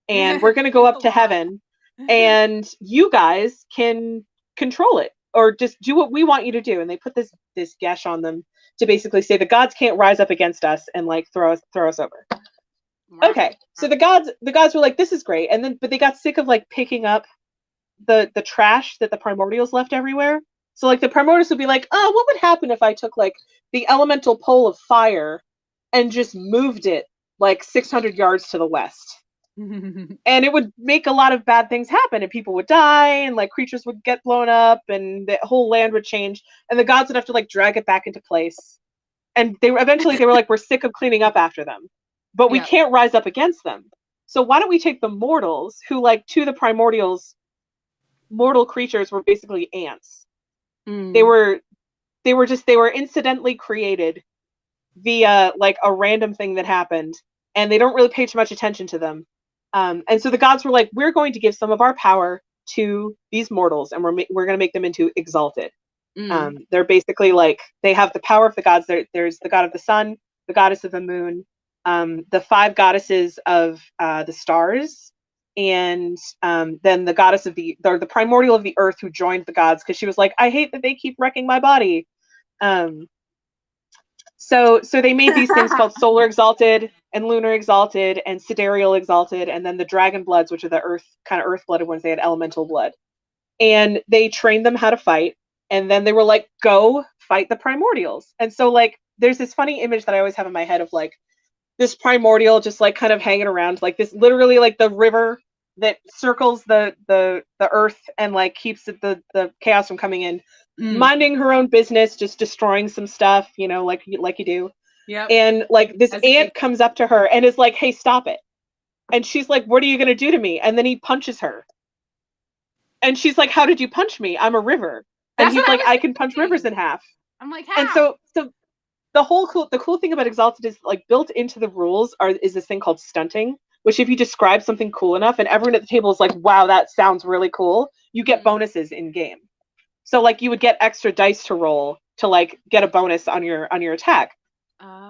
And we're going to go up to heaven, and you guys can control it, or just do what we want you to do. And they put this gesh on them to basically say the gods can't rise up against us and like throw us over. Okay, so the gods were like, this is great, but they got sick of like picking up the trash that the primordials left everywhere. So like the primordials would be like, oh, what would happen if I took like the elemental pole of fire and just moved it like 600 yards to the west? And it would make a lot of bad things happen, and people would die, and like creatures would get blown up, and the whole land would change, and the gods would have to like drag it back into place. And they were like, we're sick of cleaning up after them, but we can't rise up against them. So why don't we take the mortals, who, like, to the primordials, mortal creatures were basically ants. They were incidentally created via like a random thing that happened, and they don't really pay too much attention to them. And so the gods were like, we're going to give some of our power to these mortals, and we're going to make them into exalted. They're basically like, they have the power of the gods. There's the god of the sun, the goddess of the moon, the 5 goddesses of the stars, and then the goddess of the primordial of the earth who joined the gods because she was like, I hate that they keep wrecking my body. So they made these things called Solar Exalted and Lunar Exalted and Sidereal Exalted, and then the Dragon Bloods, which are the earth-blooded ones. They had elemental blood, and they trained them how to fight. And then they were like, go fight the primordials. And so like, there's this funny image that I always have in my head of like this primordial just like kind of hanging around, like this literally like the river that circles the earth and like keeps the chaos from coming in, minding her own business, just destroying some stuff, you know, like you do. Yep. And like this ant comes up to her and is like, hey, stop it. And she's like, what are you going to do to me? And then he punches her. And she's like, how did you punch me? I'm a river. And he's like, I can punch rivers in half. I'm like, how? And so the cool thing about Exalted is like built into the rules is this thing called stunting, which if you describe something cool enough and everyone at the table is like, wow, that sounds really cool, you get bonuses in game. So like you would get extra dice to roll to like get a bonus on your attack.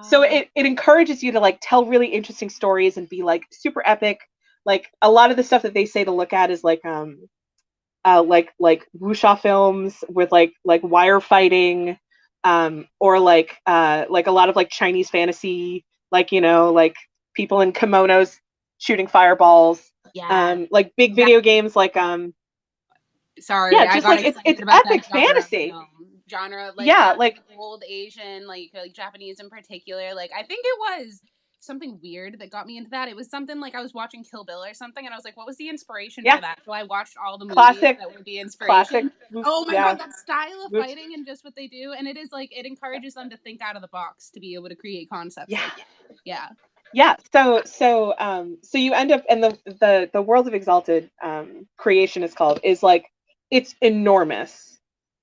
So it encourages you to like tell really interesting stories and be like super epic. Like a lot of the stuff that they say to look at is like wuxia films with like wire fighting, or like a lot of like Chinese fantasy, like, you know, like people in kimonos shooting fireballs. Like big video games like sorry, yeah, just like it's epic fantasy genre, like yeah, like old Asian, like Japanese in particular. Like I think it was something weird that got me into that. It was something like I was watching Kill Bill or something, and I was like, what was the inspiration for that? So I watched all the movies that were the inspiration. Oh my god, that style of fighting and just what they do, and it is like it encourages them to think out of the box to be able to create concepts. So you end up, and the world of Exalted creation is like, it's enormous,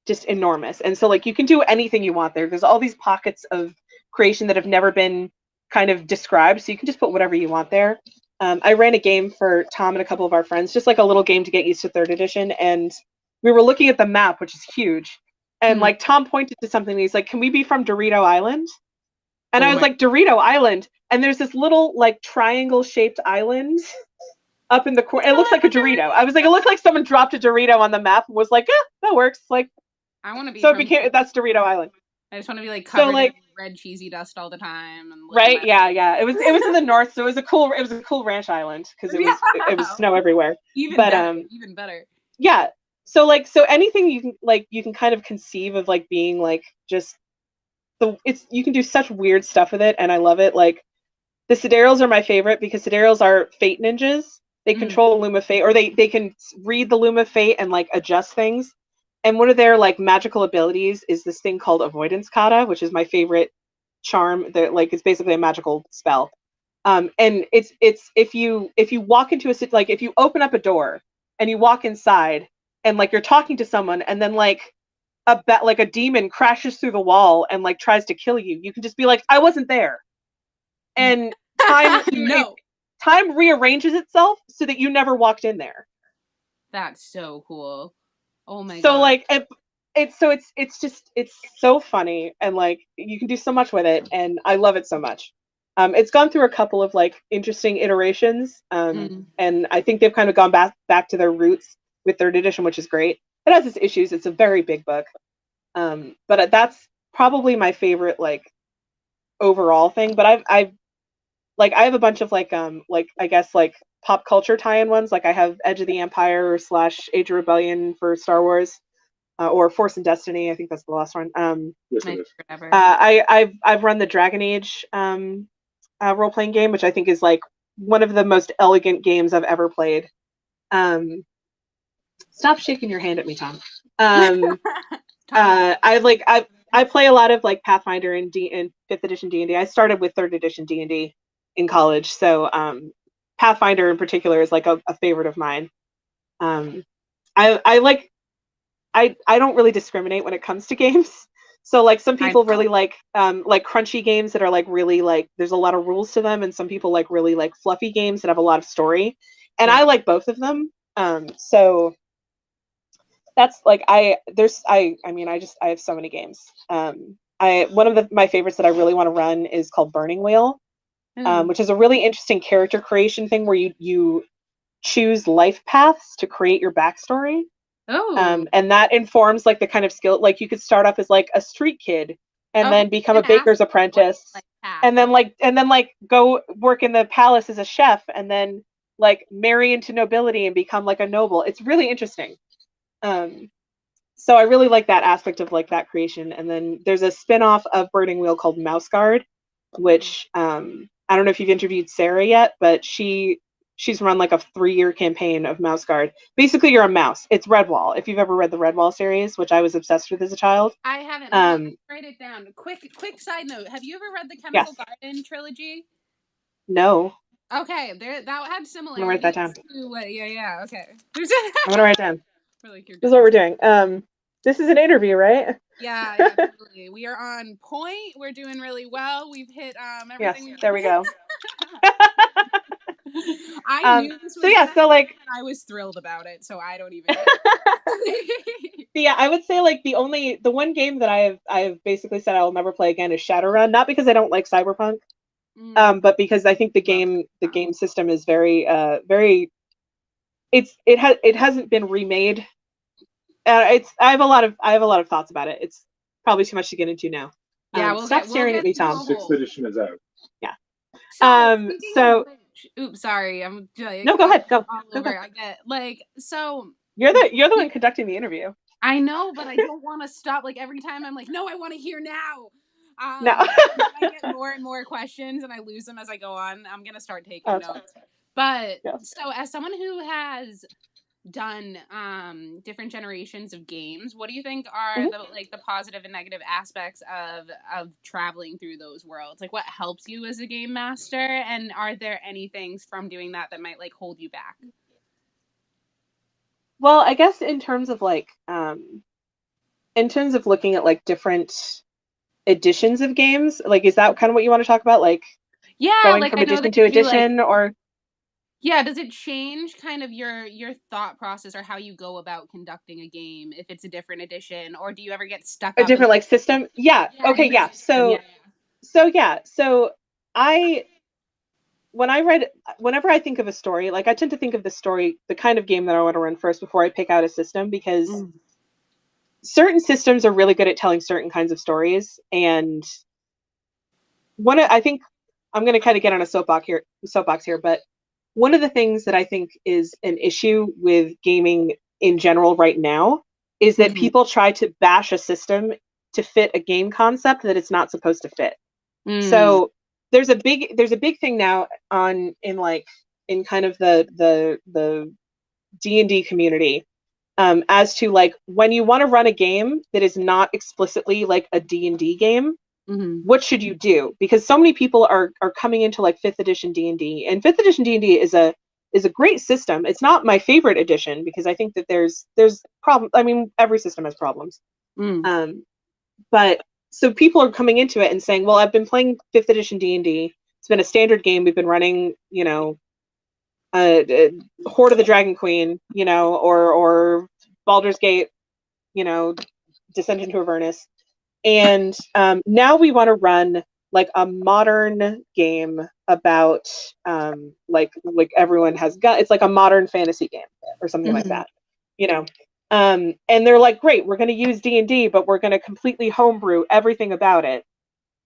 just enormous. And so like you can do anything you want there. There's all these pockets of creation that have never been kind of described, so you can just put whatever you want there. I ran a game for Tom and a couple of our friends, just like a little game to get used to 3rd edition, and we were looking at the map, which is huge, and like Tom pointed to something and he's like, can we be from Dorito Island? And I was like, Dorito Island? And there's this little like triangle shaped island up in the corner. It looks like a Dorito. I was like, it looked like someone dropped a Dorito on the map and was like, that works. Like, I want to be. So it became, that's Dorito Island. I just want to be like covered in red cheesy dust all the time. And right? Yeah. It was in the north, so it was a cool ranch island because it was snow everywhere. Even better. Yeah. So anything you can kind of conceive of like being like just you can do such weird stuff with it, and I love it. Like the Sidereals are my favorite because Sidereals are fate ninjas. They control the Loom of Fate, or they can read the Loom of Fate and like adjust things. And one of their like magical abilities is this thing called Avoidance Kata, which is my favorite charm. That like it's basically a magical spell. And it's if you walk into like if you open up a door and you walk inside and like you're talking to someone and then like a demon crashes through the wall and like tries to kill you, you can just be like, I wasn't there. And time rearranges itself so that you never walked in there. That's so cool. Oh my god. So like it's so funny, and like you can do so much with it, and I love it so much. It's gone through a couple of like interesting iterations, and I think they've kind of gone back to their roots with 3rd edition, which is great. It has its issues. It's a very big book, but that's probably my favorite like overall thing. But I have a bunch of like I guess like pop culture tie-in ones. Like I have Edge of the Empire / Age of Rebellion for Star Wars, or Force and Destiny. I think that's the last one. I've run the Dragon Age role-playing game, which I think is like one of the most elegant games I've ever played. Stop shaking your hand at me, Tom. I play a lot of like Pathfinder and 5th edition D&D. I started with 3rd edition D&D in college, so Pathfinder in particular is like a favorite of mine. I don't really discriminate when it comes to games. So like some people really like crunchy games that are like really like there's a lot of rules to them, and some people like really like fluffy games that have a lot of story. And I like both of them. So that's like I have so many games. One of my favorites that I really want to run is called Burning Wheel, which is a really interesting character creation thing where you choose life paths to create your backstory. Oh. And that informs like the kind of skill, like you could start off as like a street kid and Okay. then become a And ask baker's what apprentice, like path. and then like go work in the palace as a chef, and then like marry into nobility and become like a noble. It's really interesting. So I really like that aspect of like that creation. And then there's a spin-off of Burning Wheel called Mouse Guard, which I don't know if you've interviewed Sarah yet, but she's run like a 3-year campaign of Mouse Guard. Basically, you're a mouse. It's Redwall. If you've ever read the Redwall series, which I was obsessed with as a child. I haven't. Hold on, write it down. Quick side note. Have you ever read the Yes. Chemical Garden trilogy? No. Okay, that had I'm similarities gonna write that down. to yeah, okay. I'm gonna write it down. Like This is what we're doing. This is an interview, right? Yeah, totally. We are on point. We're doing really well. We've hit everything. Yes, there we go. I knew this was so yeah, so like, and I was thrilled about it. So I don't even. Yeah, I would say like the one game that I've basically said I'll never play again is Shadowrun. Not because I don't like Cyberpunk, but because I think the game system is very it hasn't been remade. I have a lot of thoughts about it. It's probably too much to get into now. Yeah, stop staring at me, Tom. 6th edition is out. Yeah. So oops, sorry. I'm like, no, go ahead. Go. All go, over. go. I get like so. You're the one conducting the interview. I know, but I don't want to stop. Like every time I'm like, no, I want to hear now. No. I get more and more questions, and I lose them as I go on. I'm gonna start taking notes. Fine. But yes. So, as someone who has done different generations of games, what do you think are the positive and negative aspects of traveling through those worlds? Like, what helps you as a game master, and are there any things from doing that might like hold you back? Well, I guess in terms of like in terms of looking at like different editions of games, like is that kind of what you want to talk about? Like going like from I know edition to edition, or does it change kind of your thought process or how you go about conducting a game if it's a different edition, or do you ever get stuck a different like system? Yeah. Okay. Yeah. System, So whenever I think of a story, like I tend to think of the story, the kind of game that I want to run first before I pick out a system, because certain systems are really good at telling certain kinds of stories. And I think I'm going to kind of get on a soapbox here, but one of the things that I think is an issue with gaming in general right now is that people try to bash a system to fit a game concept that it's not supposed to fit. So there's a big thing now in kind of the D&D community, as to like when you want to run a game that is not explicitly like a D&D game, what should you do? Because so many people are coming into like 5th edition D&D, and 5th edition D&D is a great system. It's not my favorite edition because I think that there's problems. I mean, every system has problems. But so people are coming into it and saying, well, I've been playing 5th edition D&D. It's been a standard game. We've been running, Horde of the Dragon Queen, or Baldur's Gate, Descent into Avernus. And now we want to run like a modern game about like everyone has got. It's like a modern fantasy game or something like that, and they're like, great, we're going to use D&D, but we're going to completely homebrew everything about it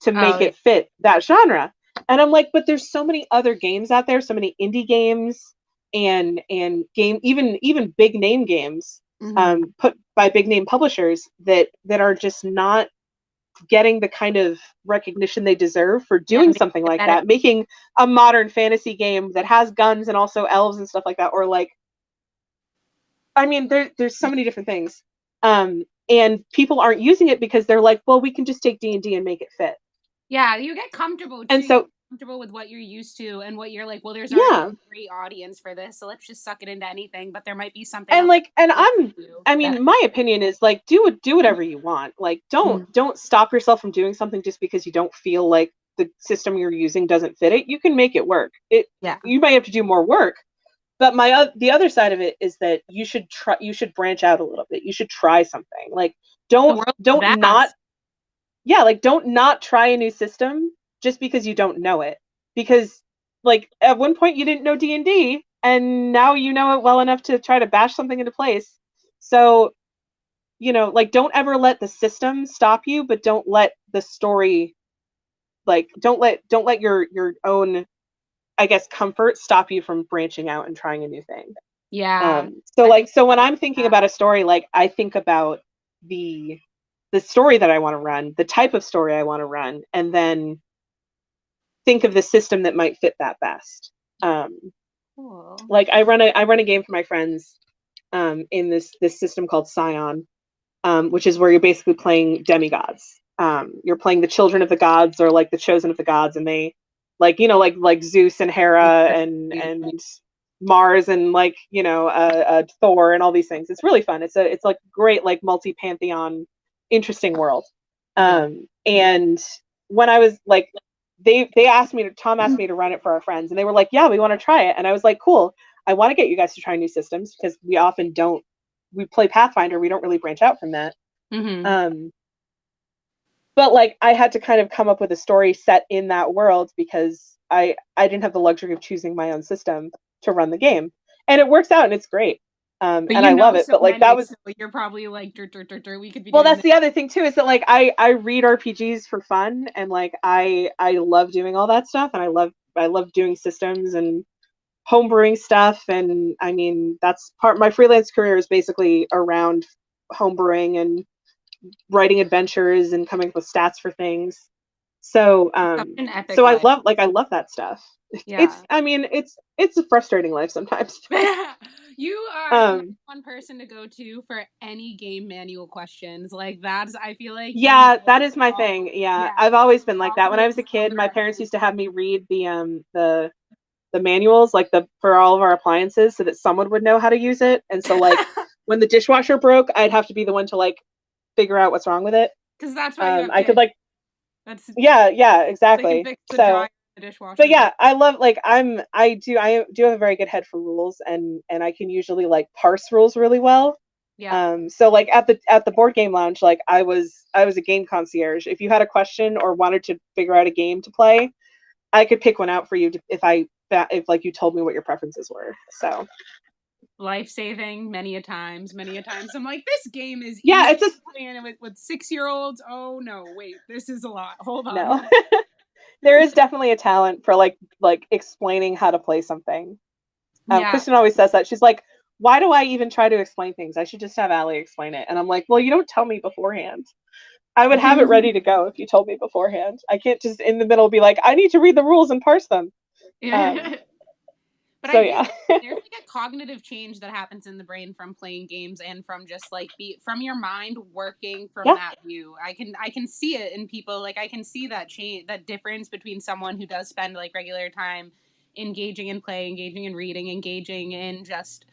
to make it fit that genre. And I'm like, but there's so many other games out there, so many indie games and even big name games put by big name publishers that are just not getting the kind of recognition they deserve for doing something like that, making a modern fantasy game that has guns and also elves and stuff like that, or like, I mean, there's so many different things, and people aren't using it because they're like, well, we can just take D&D and make it fit. Yeah, you get comfortable too. And so comfortable with what you're used to and what you're like, well, there's already a great audience for this, so let's just suck it into anything. But there might be something. And like, and my opinion is like, do whatever you want. Like, don't stop yourself from doing something just because you don't feel like the system you're using doesn't fit it. You can make it work. You might have to do more work. But the other side of it is that you should branch out a little bit. You should try something. Like, don't not try a new system just because you don't know it. Because like at one point you didn't know D&D, and now you know it well enough to try to bash something into place. So, you know, like, don't ever let the system stop you, but don't let the story, like, don't let your own, I guess, comfort stop you from branching out and trying a new thing. Yeah. So I like, think so when I'm thinking that. about a story, like, I think about the story that I want to run, the type of story I want to run, and then think of the system that might fit that best. Cool. Like, I run a game for my friends in this system called Scion, which is where you're basically playing demigods. You're playing the children of the gods, or like the chosen of the gods, and they, like, you know, like Zeus and Hera and Mars, and, like, you know, Thor and all these things. It's really fun. It's like great, like, multi pantheon, interesting world. Yeah. And when I was like, Tom asked me to run it for our friends, and they were like, yeah, we want to try it. And I was like, cool. I want to get you guys to try new systems, because we often don't. We play Pathfinder. We don't really branch out from that. Mm-hmm. But like, I had to kind of come up with a story set in that world, because I didn't have the luxury of choosing my own system to run the game, and it works out and it's great. But And you I love know it. so But like, that many, was, so you're probably like, we could be well, doing that's this. the other thing too, is that, like, I read RPGs for fun, and like, I love doing all that stuff, and I love doing systems and homebrewing stuff. And I mean, that's part, my freelance career is basically around homebrewing and writing adventures and coming up with stats for things. So Such an so epic I life. love that stuff. Yeah. I mean, it's a frustrating life sometimes. You are the number um one person to go to for any game manual questions. Like, that's, I feel like you yeah, know that is my all, thing. Yeah, yeah, I've always been like that. When I was a always come kid, my parents directly. used to have me read the manuals, like, the for all of our appliances, so that someone would know how to use it. And so, like, when the dishwasher broke, I'd have to be the one to, like, figure out what's wrong with it. Because that's why you have I could, kids. like, That's, yeah, they can exactly. fix the So, dryer, the but dishwasher. yeah, I love, like, I do have a very good head for rules, and I can usually, like, parse rules really well. Yeah. So like, at the board game lounge, like, I was a game concierge. If you had a question or wanted to figure out a game to play, I could pick one out for you, if like, you told me what your preferences were. So Life saving many a times, many a times. I'm like, this game is yeah, easy it's just, playing with 6-year-olds. Oh no, wait, this is a lot. Hold no. on. There is definitely a talent for, like explaining how to play something. Yeah. Kristen always says that. She's like, why do I even try to explain things? I should just have Allie explain it. And I'm like, well, you don't tell me beforehand. I would have it ready to go if you told me beforehand. I can't just in the middle be like, I need to read the rules and parse them. Um, But so I feel yeah. like there's like a cognitive change that happens in the brain from playing games and from just like from your mind working from Yeah, that view. I can see it in people. Like, I can see that change, that difference between someone who does spend like regular time engaging in play, engaging in reading, engaging in just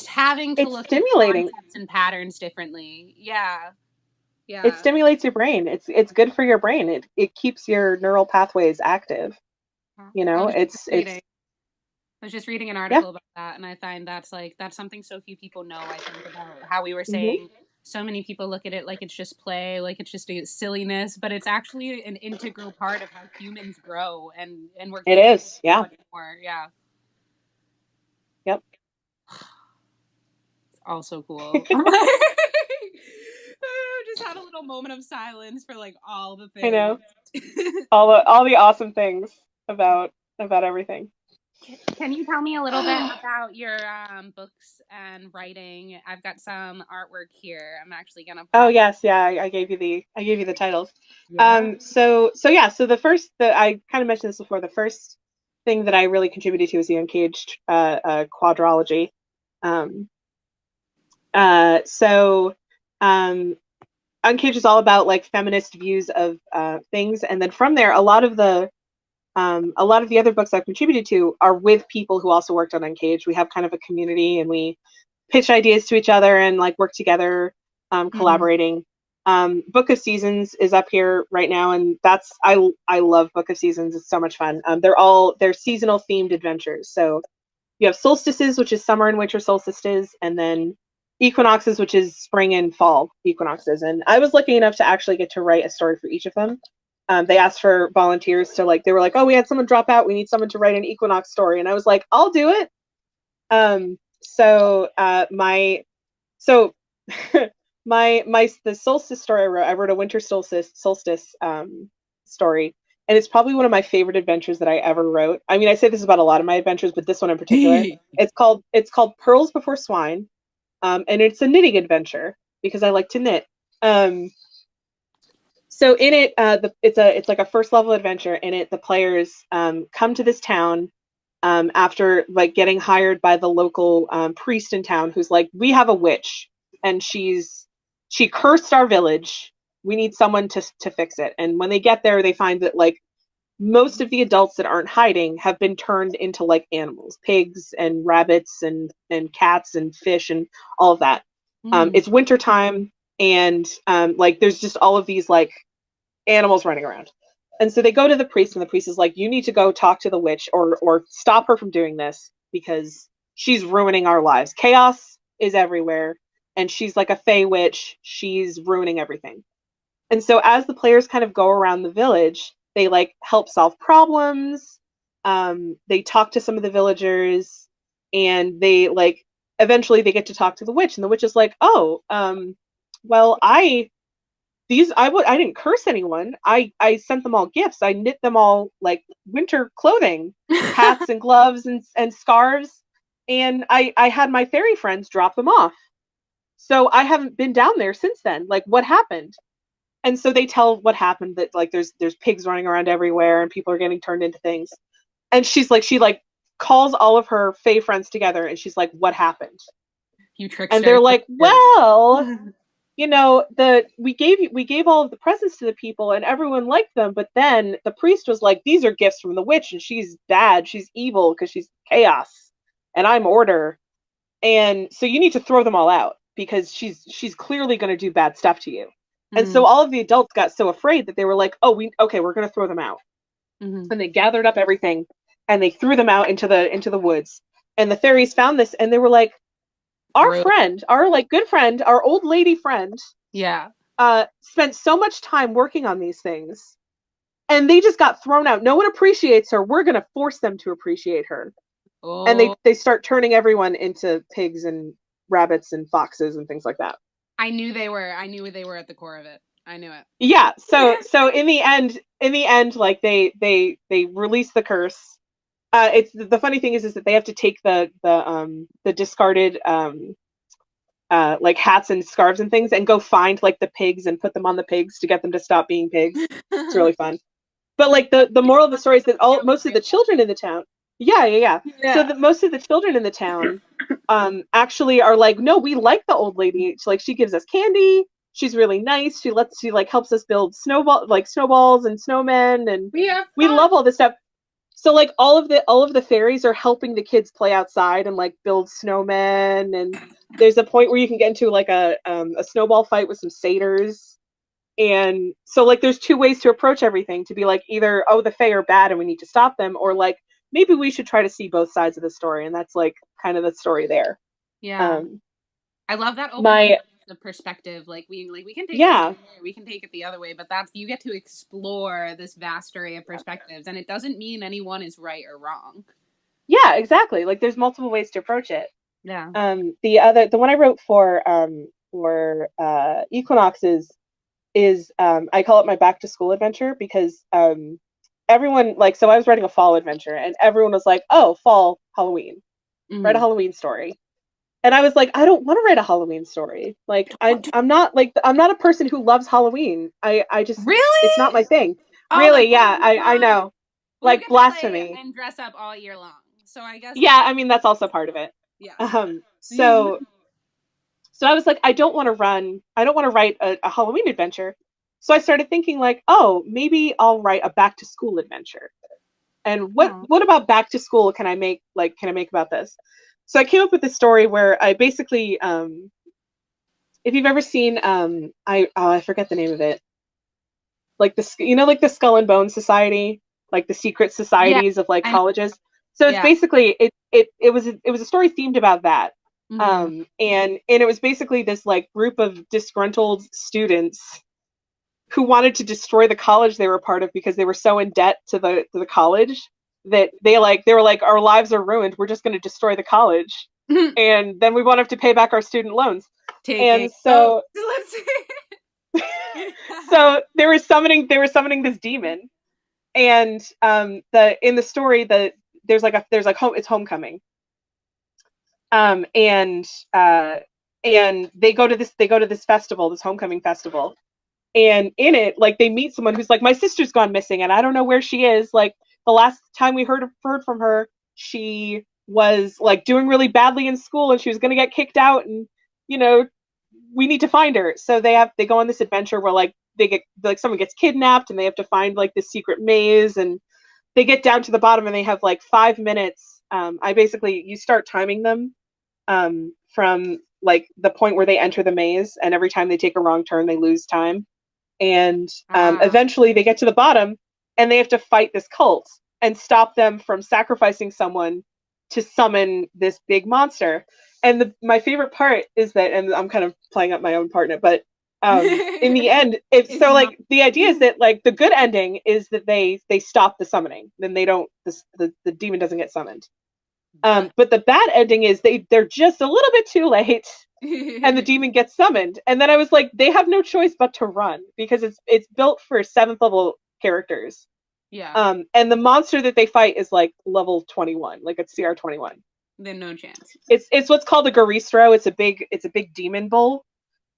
having to it's look at stimulating. concepts and patterns differently. Yeah. It Yeah. stimulates your brain. It's good for your brain. It keeps your neural pathways active. You I know, was just it's reading I was just reading an yeah. article about that, and I find that's something so few people know. I think about how we were Hmm. saying so many people look at it like it's just play, like it's just a silliness, but it's actually an integral part of how humans grow, and we're It capable of is. so Yeah. much more. Yeah, Yep. it's also cool. Just had a little moment of silence for like all the I things. know. All the awesome things about everything. Can you tell me a little bit about your books and writing? I've got some artwork here. I'm actually gonna Oh pop. yes, yeah. I gave you the titles. Yeah. So yeah. So the first that I kind of mentioned this before. The first thing that I really contributed to was the Uncaged quadrology. Um, so um, Uncaged is all about, like, feminist views of things, and then from there, a lot of the other books I've contributed to are with people who also worked on Uncaged. We have kind of a community, and we pitch ideas to each other and, like, work together, Mhm. collaborating. Book of Seasons is up here right now, and I love Book of Seasons. It's so much fun. They're seasonal themed adventures. So you have solstices, which is summer and winter solstices, and then equinoxes, which is spring and fall equinoxes. And I was lucky enough to actually get to write a story for each of them. They asked for volunteers to, like, they were like, oh, we had someone drop out. We need someone to write an equinox story. And I was like, I'll do it. So so the solstice story I wrote a winter solstice story, and it's probably one of my favorite adventures that I ever wrote. I mean, I say this about a lot of my adventures, but this one in particular, it's called Pearls Before Swine, and it's a knitting adventure because I like to knit. Um, so in it, it's like a first level adventure. In it, the players come to this town after like getting hired by the local priest in town, who's like, we have a witch, and she cursed our village. We need someone to fix it. And when they get there, they find that like most of the adults that aren't hiding have been turned into like animals, pigs and rabbits and cats and fish and all of that. It's wintertime, and like there's just all of these like animals running around. And so they go to the priest, and the priest is like, you need to go talk to the witch or stop her from doing this because she's ruining our lives. Chaos is everywhere, and she's like a fey witch. She's ruining everything. And so as the players kind of go around the village, they like help solve problems. They talk to some of the villagers, and they like eventually they get to talk to the witch, and the witch is like, oh, well, I didn't curse anyone. I sent them all gifts. I knit them all like winter clothing, hats and gloves and scarves, and I had my fairy friends drop them off. So I haven't been down there since then. Like, what happened? And so they tell what happened, that like there's pigs running around everywhere and people are getting turned into things. And she like calls all of her fae friends together, and she's like, what happened? You And trickster. they're like, well, we gave all of the presents to the people and everyone liked them, but then the priest was like, these are gifts from the witch, and she's bad, she's evil because she's chaos and I'm order, and so you need to throw them all out because she's clearly going to do bad stuff to you. And so all of the adults got so afraid that they were like, okay, we're going to throw them out. And they gathered up everything and they threw them out into the woods. And the fairies found this, and they were like, our like good friend, our old lady friend, yeah, spent so much time working on these things, and they just got thrown out. No one appreciates her. We're going to force them to appreciate her. And they start turning everyone into pigs and rabbits and foxes and things like that. I knew they were at the core of it. I knew it. Yeah. So in the end, like they release the curse. It's the funny thing is that they have to take the discarded like hats and scarves and things and go find like the pigs and put them on the pigs to get them to stop being pigs. It's really fun. But like the moral of the story is that most of the children in the town, yeah. So that most of the children in the town actually are like, no, we like the old lady. It's like, she gives us candy. She's really nice. She like helps us build snowballs and snowmen, and we love all this stuff. So like all of the fairies are helping the kids play outside and like build snowmen, and there's a point where you can get into like a snowball fight with some satyrs. And so like there's two ways to approach everything, to be like either, oh, the fae are bad and we need to stop them, or like maybe we should try to see both sides of the story, and that's like kind of the story there. Yeah. I love that open the perspective. Like we can take this one way, we can take it the other way, but that's, you get to explore this vast array of perspectives, and it doesn't mean anyone is right or wrong. Yeah, exactly. Like there's multiple ways to approach it. Yeah. The one I wrote for Equinox is I call it my back to school adventure, because everyone, like, so I was writing a fall adventure and everyone was like, oh, fall, Halloween, write a Halloween story. And I was like, I don't want to write a Halloween story. Like, I'm not a person who loves Halloween. I just, really, it's not my thing. Really, yeah, I know. Well, like blasphemy. And dress up all year long. So I guess. Yeah, I mean that's also part of it. Yeah. So I was like, I don't want to write a Halloween adventure. So I started thinking like, oh, maybe I'll write a back to school adventure. And what about back to school can I make about this? So I came up with this story where I basically, if you've ever seen, I forget the name of it, like like the Skull and Bones Society, like the secret societies of like colleges. So it's basically it was a story themed about that. And it was basically this like group of disgruntled students who wanted to destroy the college they were part of because they were so in debt to the college that they were like, our lives are ruined. We're just going to destroy the college, and then we won't have to pay back our student loans. And so, let's see. so they were summoning this demon, and in the story there's it's homecoming, and they go to this festival, this homecoming festival, and in it, like, they meet someone who's like, my sister's gone missing and I don't know where she is. Like, the last time we heard from her, she was like doing really badly in school and she was going to get kicked out, and we need to find her. So they go on this adventure where like someone gets kidnapped and they have to find like this secret maze, and they get down to the bottom and they have like 5 minutes. You start timing them from like the point where they enter the maze, and every time they take a wrong turn they lose time. And eventually they get to the bottom and they have to fight this cult and stop them from sacrificing someone to summon this big monster. And my favorite part is that, and I'm kind of playing up my own part in it, but in the end, the idea is that like the good ending is that they stop the summoning, then they don't, the demon doesn't get summoned. But the bad ending is they're just a little bit too late, and the demon gets summoned. And then I was like, they have no choice but to run, because it's built for 7th level characters. Yeah. And the monster that they fight is like level 21, like it's CR 21. Then no chance. It's what's called a Garistro. It's a big demon bull.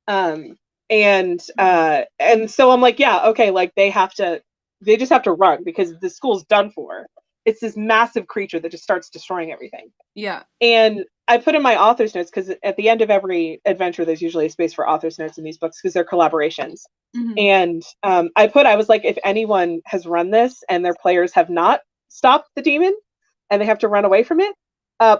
And so I'm like, yeah, okay, like they just have to run because the school's done for. It's this massive creature that just starts destroying everything. Yeah. And I put in my author's notes, because at the end of every adventure, there's usually a space for author's notes in these books because they're collaborations. Mm-hmm. And I was like, if anyone has run this and their players have not stopped the demon and they have to run away from it,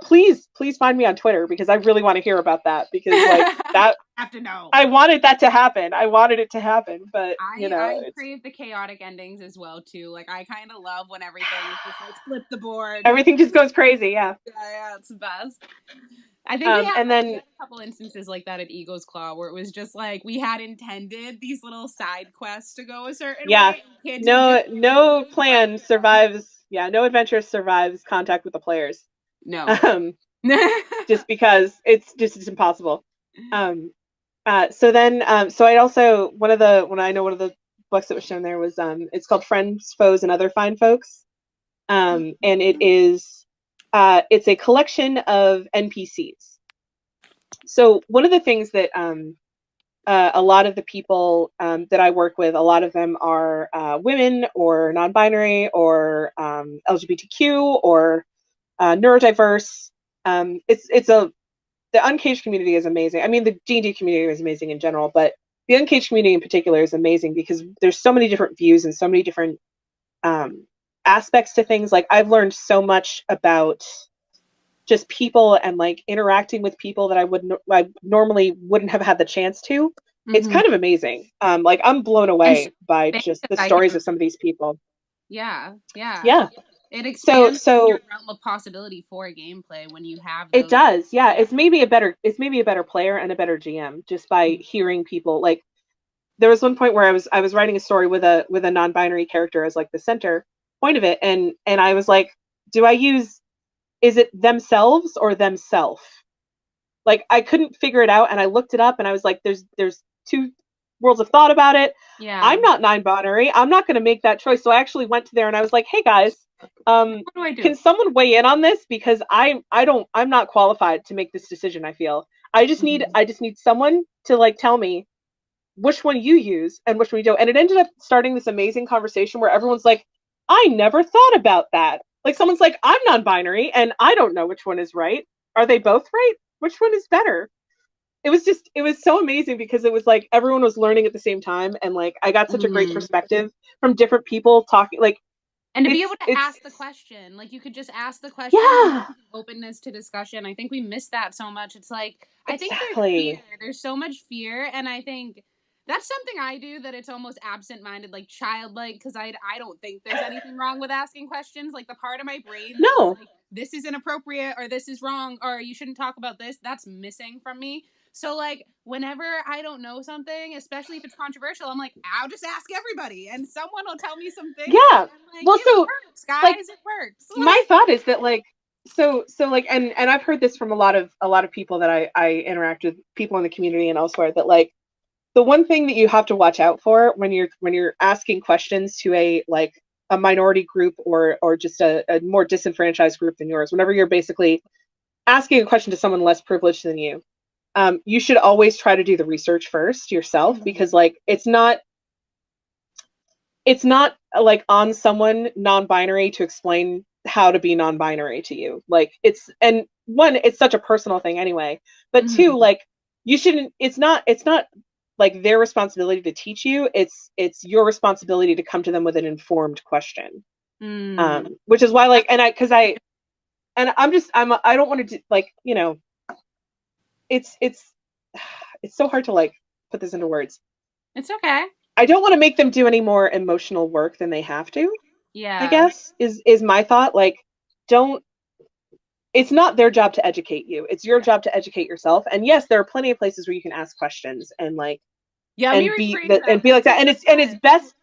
please find me on Twitter, because I really want to hear about that, because like that I have to know. I wanted that to happen. I wanted it to happen, but I crave the chaotic endings as well too. Like, I kind of love when everything is just like flip the board. Everything just goes crazy. Yeah. Yeah, it's the best. I think we had a couple instances like that at Eagle's Claw, where it was just like we had intended these little side quests to go a certain way. No plan survives. Yeah, no adventure survives contact with the players. No. Just because it's impossible. So I also, one of the books that was shown there was it's called Friends, Foes, and Other Fine Folks. And it is it's a collection of NPCs. So one of the things that a lot of the people that I work with, a lot of them are women or non-binary or LGBTQ or neurodiverse. The uncaged community is amazing. I mean, the D&D community is amazing in general, but the uncaged community in particular is amazing because there's so many different views and so many different aspects to things. Like, I've learned so much about just people and like interacting with people that I normally wouldn't have had the chance to. Mm-hmm. It's kind of amazing. Like, I'm blown away by just the stories of some of these people. Yeah. It expands your realm of possibility for gameplay when you have those. It does, yeah. It's maybe a better player and a better GM just by hearing people. Like, there was one point where I was writing a story with a non-binary character as like the center point of it, and I was like, is it themselves or themself? Like, I couldn't figure it out, and I looked it up, and I was like, there's two worlds of thought about it. Yeah. I'm not non-binary. I'm not going to make that choice. So I actually went to there and I was like, hey guys, what do I do? Can someone weigh in on this? Because I'm not qualified to make this decision. I feel I just need someone to like tell me which one you use and which one you don't. And it ended up starting this amazing conversation where everyone's like, I never thought about that. Like, someone's like, I'm non-binary and I don't know which one is right. Are they both right? Which one is better? It was so amazing because it was like everyone was learning at the same time, and like I got such a great perspective from different people talking, like, and to be able to ask the question, like, you could just ask the question. Yeah. Openness to discussion. I think we miss that so much. It's like, I think there's so much fear, and I think that's something I do that it's almost absent-minded, like childlike, because I don't think there's anything wrong with asking questions. Like, the part of my brain that's like, this is inappropriate or this is wrong or you shouldn't talk about this, that's missing from me. So like whenever I don't know something, especially if it's controversial, I'm like, I'll just ask everybody and someone will tell me some things. Yeah. And I'm like, Well, it so works, guys, like it works. my thought is that like so like and I've heard this from a lot of people that I interact with, people in the community and elsewhere, that like the one thing that you have to watch out for when you're asking questions to a like a minority group or just a more disenfranchised group than yours, whenever you're basically asking a question to someone less privileged than you, you should always try to do the research first yourself, because like it's not like on someone non-binary to explain how to be non-binary to you. Like it's, and one, it's such a personal thing anyway, but two, like you shouldn't, it's not like their responsibility to teach you. It's your responsibility to come to them with an informed question. Which is why like, and I don't want to like, you know, it's so hard to like put this into words. It's okay. I don't want to make them do any more emotional work than they have to. Yeah. I guess is my thought. Like, don't. It's not their job to educate you. It's your job to educate yourself. And yes, there are plenty of places where you can ask questions and like let me rephrase that. and be like that. And it's best.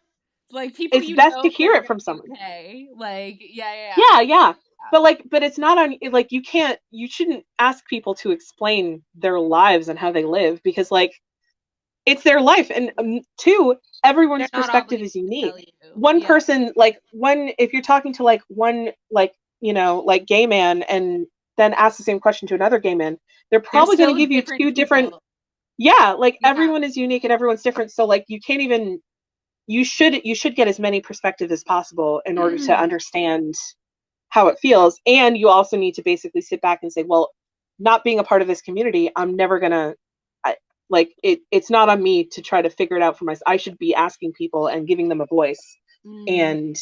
Like people It's best to hear live it from in someone. the UK. Like Yeah. But it's not on, like, you shouldn't ask people to explain their lives and how they live, because like it's their life. And two, everyone's perspective is unique. One person, like if you're talking to like one, like, you know, like gay man, and then ask the same question to another gay man, they're probably going to give you two different. Yeah, like everyone is unique and everyone's different. So like you can't even, you should get as many perspectives as possible in order to understand how it feels. And you also need to basically sit back and say, well, not being a part of this community, I'm never gonna, like it's not on me to try to figure it out for myself. I should be asking people and giving them a voice and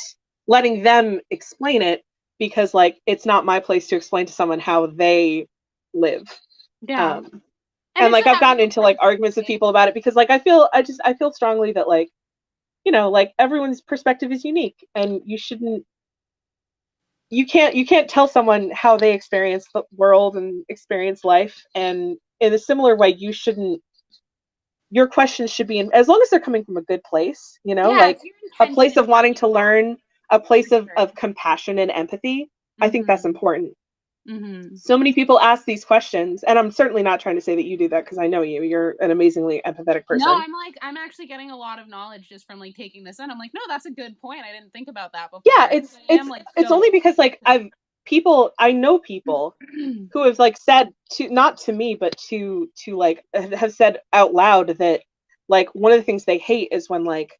letting them explain it, because like it's not my place to explain to someone how they live. And like I've gotten into like arguments with people about it, because like I feel strongly that like, you know, like everyone's perspective is unique, and you can't tell someone how they experience the world and experience life. And in a similar way, your questions should be, as long as they're coming from a good place, you know, like a place of wanting to learn, a place of compassion and empathy. I think that's important. So many people ask these questions, and I'm certainly not trying to say that you do that, because I know you're an amazingly empathetic person. No, I'm actually getting a lot of knowledge just from like taking this in. I'm like, no, that's a good point. I didn't think about that before. Yeah, it's only because like I know people who have like said, to not to me, but to like have said out loud that like one of the things they hate is when like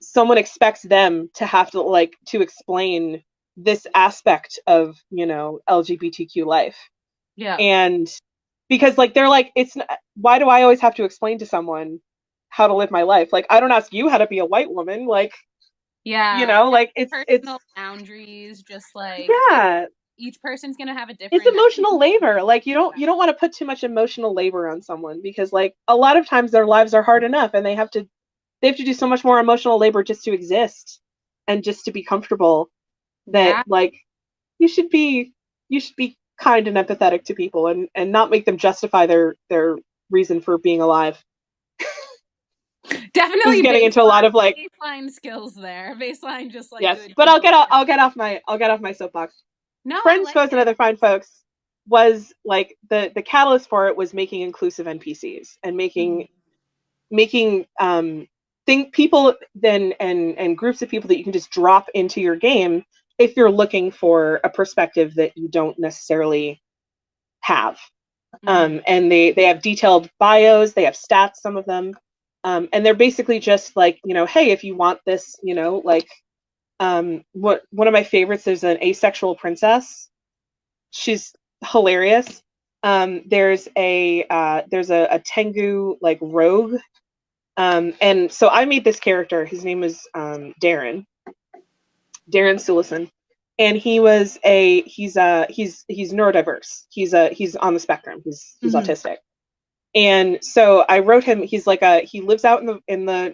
someone expects them to have to like to explain this aspect of, you know, LGBTQ life. Yeah. And because like they're like, why do I always have to explain to someone how to live my life? Like I don't ask you how to be a white woman. Like, yeah, you know, like it's boundaries, just like, yeah, each person's gonna have a different. It's emotional labor. Like you don't want to put too much emotional labor on someone, because like a lot of times their lives are hard enough, and they have to do so much more emotional labor just to exist and just to be comfortable, that like you should be kind and empathetic to people, and not make them justify their reason for being alive. Definitely getting into a lot of like baseline skills there. Baseline, just like, yes, but I'll get off my soapbox. No, Friends, Foes, and Other Fine Folks was like the catalyst for it was making inclusive NPCs and making people then and groups of people that you can just drop into your game if you're looking for a perspective that you don't necessarily have. And they have detailed bios, they have stats, some of them, and they're basically just like, you know, hey, if you want this, you know, like one of my favorites, there's an asexual princess. She's hilarious. There's a Tengu like rogue. And so I made this character. His name is Darren Sulison, and he's neurodiverse. He's on the spectrum. He's autistic. And so I wrote him. He's like he lives out in the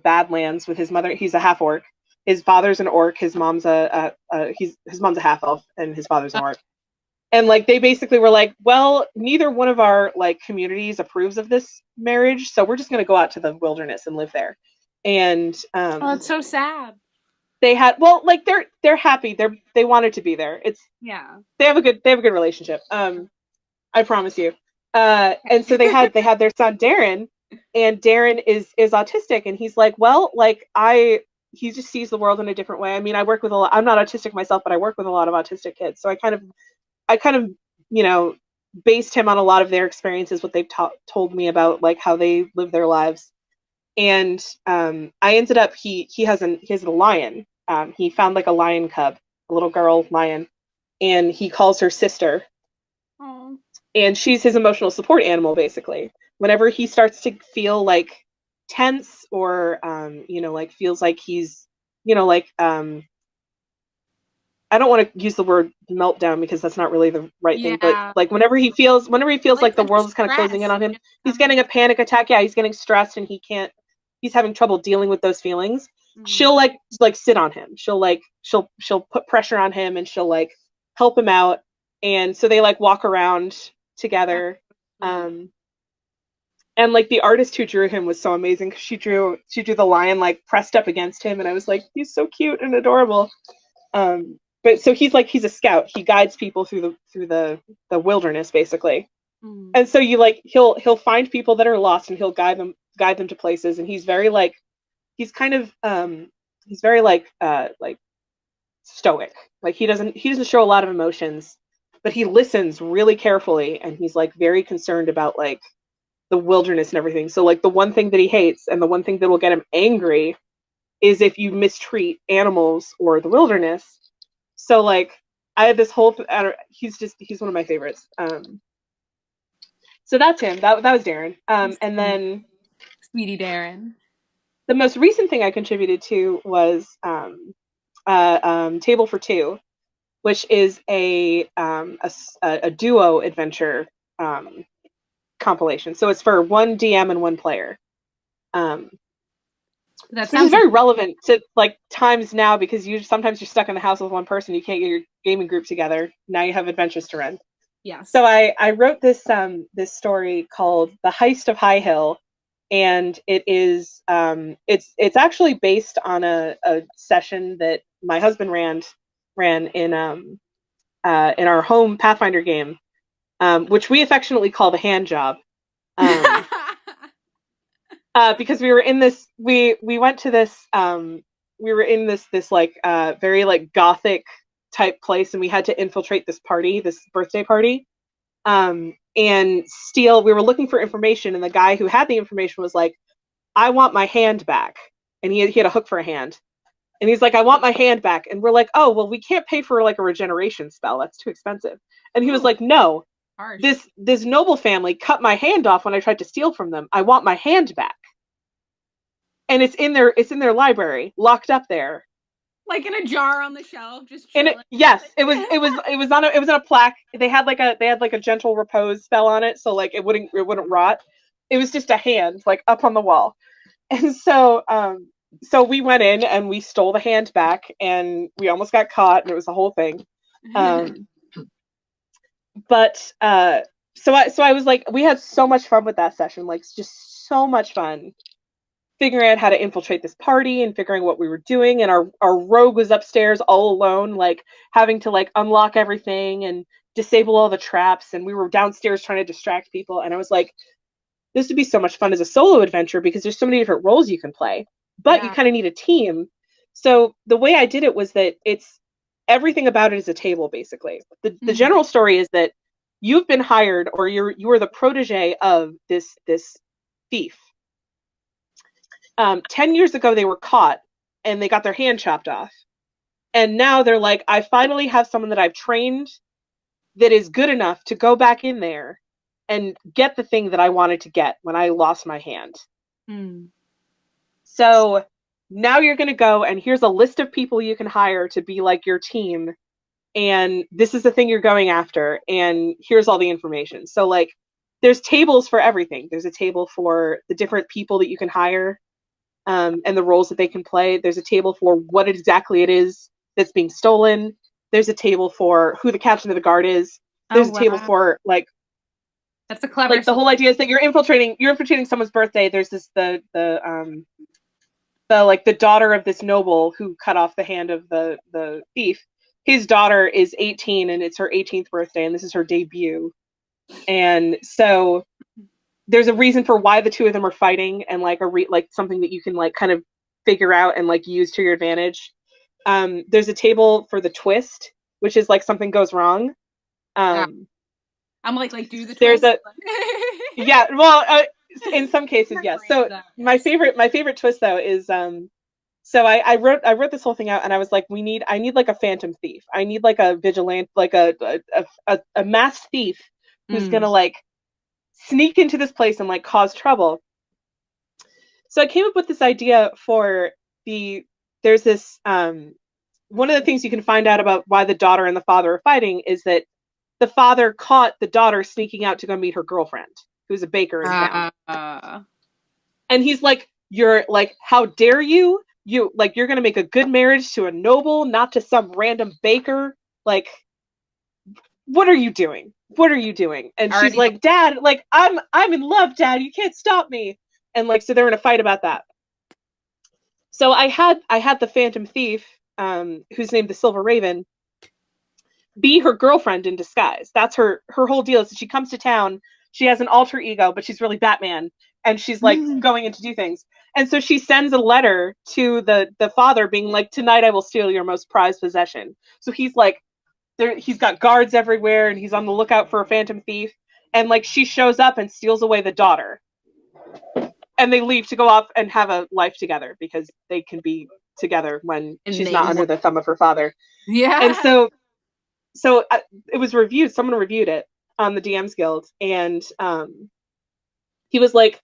Badlands with his mother. He's a half orc. His father's an orc. His mom's his mom's a half elf, and his father's an orc. And like they basically were like, well, neither one of our like communities approves of this marriage, so we're just going to go out to the wilderness and live there. And Oh, it's so sad. they had, well, like they're happy, they wanted to be there. It's, Yeah. they have a good relationship. I promise you. And so they had their son Darren, and Darren is autistic, and he's like, well, like he just sees the world in a different way. I mean, I work with a lot. I'm not autistic myself, but I work with a lot of autistic kids, so I kind of, you know, based him on a lot of their experiences, what they've told me about like how they live their lives. And I ended up, he has a lion. He found like a lion cub, a little girl lion, and he calls her sister. Oh. And she's his emotional support animal, basically. Whenever he starts to feel like tense or like feels like he's, like I don't want to use the word meltdown because that's not really the right thing, but Yeah. like whenever he feels like the a world is kind of closing in distress. on him, he's getting a panic attack. Yeah, he's getting stressed and he's having trouble dealing with those feelings. Mm. She'll like sit on him. She'll put pressure on him, and she'll like help him out. And so they like walk around together. And like the artist who drew him was so amazing because she drew the lion like pressed up against him, and I was like, he's so cute and adorable. But so he's a scout. He guides people through the wilderness, basically. Mm. And so you like he'll find people that are lost, and he'll guide them to places. And he's very like he's kind of he's very like stoic. Like he doesn't show a lot of emotions, but he listens really carefully, and he's like very concerned about like the wilderness and everything. So like the one thing that he hates and the one thing that will get him angry is if you mistreat animals or the wilderness. So like I had this whole he's one of my favorites. So that's him. That was Darren. And then Sweetie Darren. The most recent thing I contributed to was Table for Two, which is a duo adventure compilation. So it's for one DM and one player. Which is very relevant to like times now, because sometimes you're stuck in the house with one person, you can't get your gaming group together. Now you have adventures to run. Yes. So I wrote this story called The Heist of High Hill, and it is it's actually based on a session that my husband ran in our home Pathfinder game, which we affectionately call the hand job. Because we were in this, we went to this, we were in this like very like gothic type place, and we had to infiltrate this birthday party, and steal. We were looking for information, and the guy who had the information was like, "I want my hand back," and he had a hook for a hand, and he's like, "I want my hand back," and we're like, "Oh, well, we can't pay for like a regeneration spell. That's too expensive." And he was like, "No, harsh. This noble family cut my hand off when I tried to steal from them. I want my hand back." And it's in their library, locked up there, like in a jar on the shelf, just chilling. And it was on a plaque. They had like a gentle repose spell on it, so like it wouldn't rot. It was just a hand like up on the wall. And so we went in and we stole the hand back, and we almost got caught, and it was a whole thing. But so I was like, we had so much fun with that session, like just so much fun figuring out how to infiltrate this party and figuring what we were doing. And our rogue was upstairs all alone, like having to like unlock everything and disable all the traps, and we were downstairs trying to distract people. And I was like, this would be so much fun as a solo adventure because there's so many different roles you can play, but you kind of need a team. So the way I did it was that it's everything about it is a table, basically. The general story is that you've been hired, or you are the protege of this thief. 10 years ago, they were caught and they got their hand chopped off. And now they're like, I finally have someone that I've trained that is good enough to go back in there and get the thing that I wanted to get when I lost my hand. So now you're going to go, and here's a list of people you can hire to be like your team. And this is the thing you're going after. And here's all the information. So like, there's tables for everything. There's a table for the different people that you can hire, and the roles that they can play. There's a table for what exactly it is that's being stolen. There's a table for who the captain of the guard is. Oh There's a table wow, for that's a clever like the whole solution. idea is that you're infiltrating someone's birthday. There's the like the daughter of this noble who cut off the hand of the thief. His daughter is 18 and it's her 18th birthday and this is her debut. And so there's a reason for why the two of them are fighting and like like something that you can like kind of figure out and like use to your advantage. There's a table for the twist, which is like something goes wrong. Yeah. Um, I'm like do the there's twist. a yeah, well, in some cases, My yes. brain's So at rest. my favorite twist though is so I wrote this whole thing out and I was like, I need like a phantom thief. I need like a vigilante, like a masked thief who's Mm. gonna like sneak into this place and like cause trouble. So I came up with this idea for there's this one of the things you can find out about why the daughter and the father are fighting is that the father caught the daughter sneaking out to go meet her girlfriend, who's a baker in town. Uh, And he's like, you're like, how dare you? You like you're gonna make a good marriage to a noble, not to some random baker. Like, what are you doing? What are you doing? And she's already the like, Dad, like I'm in love, Dad. You can't stop me. And like so they're in a fight about that. So I had the Phantom Thief, who's named the Silver Raven, be her girlfriend in disguise. That's her whole deal. Is that she comes to town, she has an alter ego, but she's really Batman, and she's like going in to do things. And so she sends a letter to the father, being like, "Tonight I will steal your most prized possession." So he's like, there, he's got guards everywhere, and he's on the lookout for a phantom thief. And like she shows up and steals away the daughter, and they leave to go off and have a life together because they can be together when and she's they not under want. the thumb of her father. And Yeah. so it was reviewed. Someone reviewed it on the DMs Guild, and he was like,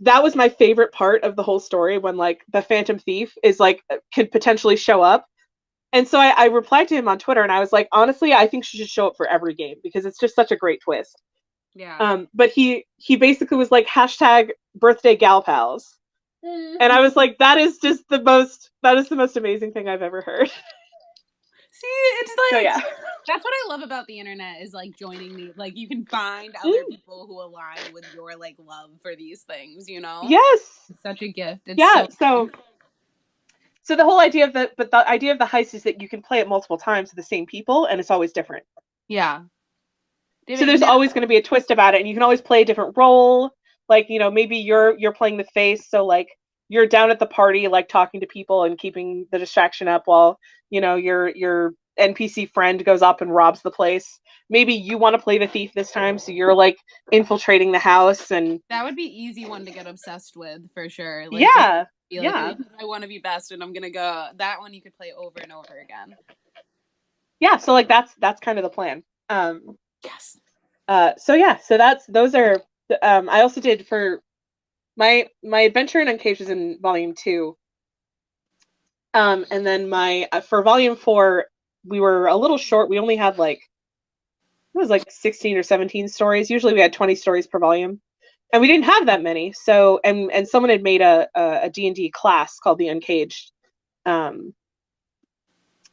"That was my favorite part of the whole story when like the Phantom Thief is like could potentially show up." And so I replied to him on Twitter, and I was like, "Honestly, I think she should show up for every game because it's just such a great twist." Yeah. But he basically was like hashtag birthday gal pals, and I was like, "That is just the most amazing thing I've ever heard." See, it's So like yeah. that's what I love about the internet is like joining the like you can find other Mm, people who align with your like love for these things, you know? yes. It's such a gift. It's Yeah. so So the whole idea of the idea of the heist is that you can play it multiple times with the same people, and it's always different. yeah. So there's Now, always going to be a twist about it, and you can always play a different role. Like maybe you're playing the face, so like you're down at the party, like talking to people and keeping the distraction up while your NPC friend goes up and robs the place. Maybe you want to play the thief this time, so you're like infiltrating the house and that would be easy one to get obsessed with for sure. Like just yeah, be like, yeah, I want to be best and I'm gonna go that one you could play over and over again. yeah. So like that's kind of the plan. Yes. So yeah, so those are. I also did for my adventure in Uncaged is in volume 2. And then my for volume 4, we were a little short. We only had like it was like 16 or 17 stories. Usually we had 20 stories per volume, and we didn't have that many. So and someone had made a D&D class called the Uncaged, um,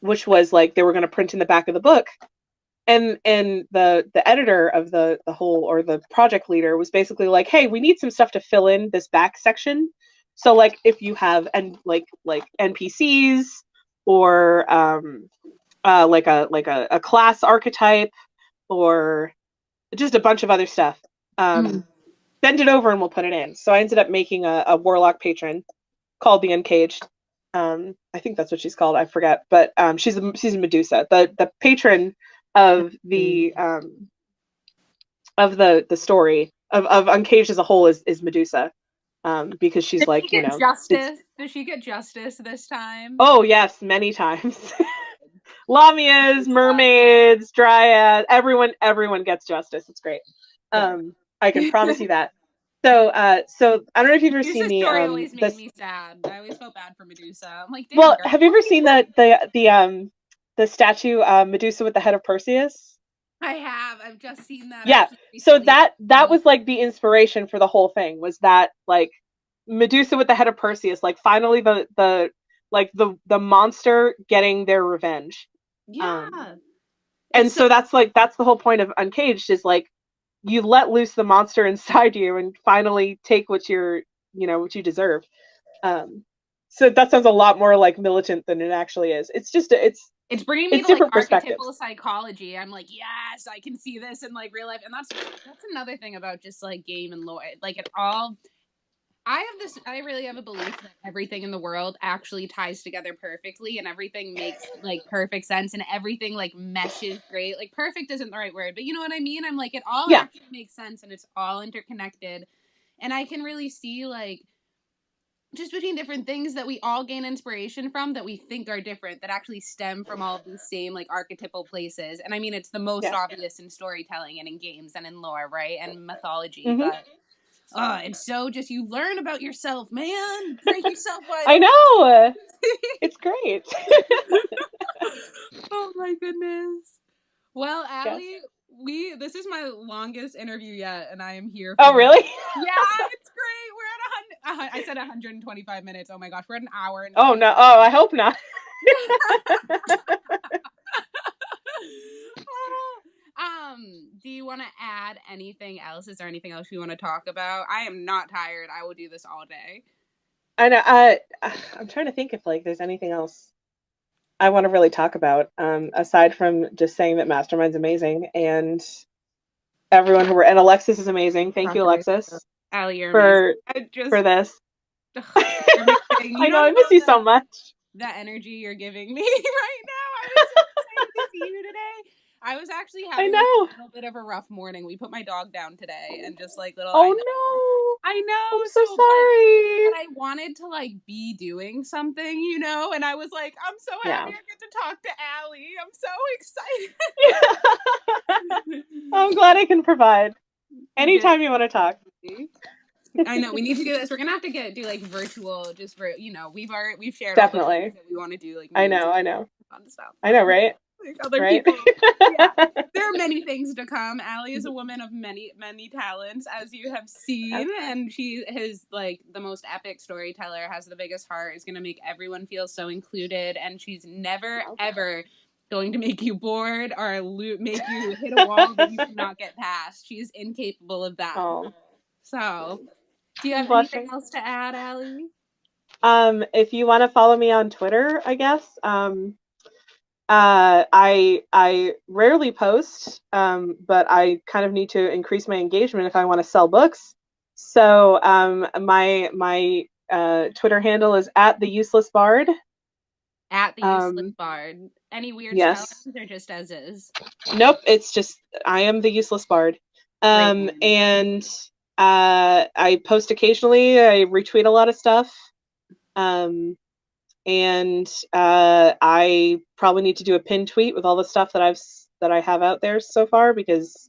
which was like they were going to print in the back of the book. And the editor of the whole, or the project leader, was basically like, hey, we need some stuff to fill in this back section. So like if you have like NPCs or like a class archetype or just a bunch of other stuff, Mm. send it over and we'll put it in. So I ended up making a warlock patron called the Uncaged. I think that's what she's called. I forget, but she's a Medusa. The patron of the story of Uncaged as a whole is Medusa, because she's Did she like get it's justice? Did she get justice this time? oh yes, many times. Lamias, Good stuff. mermaids, dryads, everyone gets justice. It's great. Good. I can promise you that. So I don't know if you've ever seen Medusa's the story always made this. me sad. I always felt bad for Medusa. I'm like, damn Well, girl. have you ever seen the statue Medusa with the head of Perseus? I have. I've just seen that Yeah. actually So recently. that was like the inspiration for the whole thing, was that like Medusa with the head of Perseus, like finally the monster getting their revenge. Um Yeah. And so that's the whole point of Uncaged, is like you let loose the monster inside you and finally take what you deserve. So that sounds a lot more like militant than it actually is. It's just it's bringing me to like archetypal psychology. I'm like, yes, I can see this in like real life, and that's another thing about just like game and lore. Like it all. I really have a belief that everything in the world actually ties together perfectly, and everything makes like perfect sense, and everything like meshes great. Like perfect isn't the right word, but you know what I mean? I'm like, it all actually makes sense, and it's all interconnected. And I can really see like just between different things that we all gain inspiration from that we think are different, that actually stem from all of these same like archetypal places. And I mean, it's the most obvious in storytelling and in games and in lore, right? And mythology, but it's so just, you learn about yourself, man. Break yourself wide I know. It's great. Oh my goodness. Well, Allie, this is my longest interview yet, and I am here for Oh, really? Yeah, it's great. We're at I said 125 minutes. Oh my gosh, we're at an hour. And oh no! Oh, I hope not. Do you want to add anything else? Is there anything else you want to talk about? I am not tired. I will do this all day. I know. I'm trying to think if like there's anything else I want to really talk about, aside from just saying that Mastermind's amazing and everyone and Alexis is amazing. Thank you, Alexis, Allie, you're for amazing. for this. You're amazing. I know. I miss you so much. The energy you're giving me right now. I was so excited to see you today. I was actually having a little bit of a rough morning. We put my dog down today, and just like little. Oh no! I know. I'm so sorry. But I wanted to like be doing something, you know, and I was like, I'm so happy I get to talk to Allie. I'm so excited. I'm glad I can provide. Anytime you want to talk. I know we need to do this. We're gonna have to do like virtual, just for we've shared Definitely all the things that we want to do. Like I know, fun stuff. I know, right? Like other people. Yeah, there are many things to come. Allie is a woman of many talents, as you have seen, and she is like the most epic storyteller. Has the biggest heart. Is gonna make everyone feel so included, and she's never ever going to make you bored or make you hit a wall that you cannot get past. She is incapable of that. Oh. So, do you have anything else to add, Allie? If you want to follow me on Twitter, I guess. I rarely post, but I kind of need to increase my engagement if I want to sell books. So my Twitter handle is @theuselessbard. @theuselessbard. Any weird spellings or just as is? Nope, it's just I am the useless bard. And I post occasionally. I retweet a lot of stuff. And I probably need to do a pin tweet with all the stuff that I have out there so far, because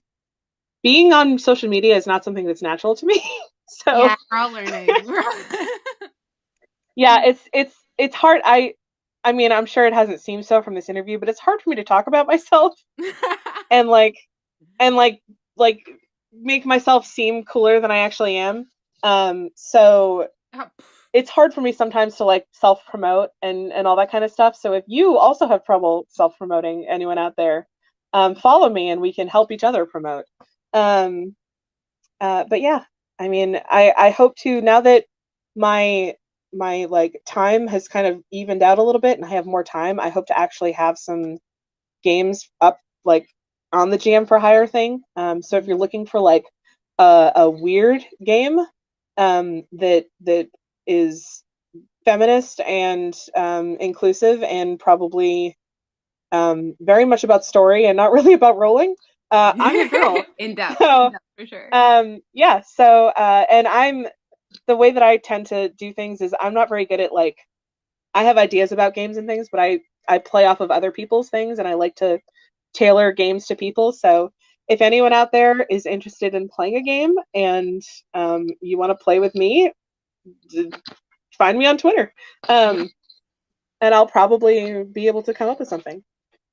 being on social media is not something that's natural to me. So yeah, we're all learning. Yeah, it's hard. I mean, I'm sure it hasn't seemed so from this interview, but it's hard for me to talk about myself and make myself seem cooler than I actually am. So it's hard for me sometimes to like self-promote and all that kind of stuff. So if you also have trouble self-promoting, anyone out there, follow me and we can help each other promote. But yeah, I mean, I hope to, now that my like time has kind of evened out a little bit and I have more time, I hope to actually have some games up like on the GM for Hire thing. So if you're looking for like a weird game that is feminist and inclusive and probably very much about story and not really about rolling, I'm your girl. in depth for sure. Yeah, so and the way that I tend to do things is I'm not very good at like, I have ideas about games and things, but I play off of other people's things, and I like to tailor games to people. So if anyone out there is interested in playing a game and you want to play with me, find me on Twitter, and I'll probably be able to come up with something.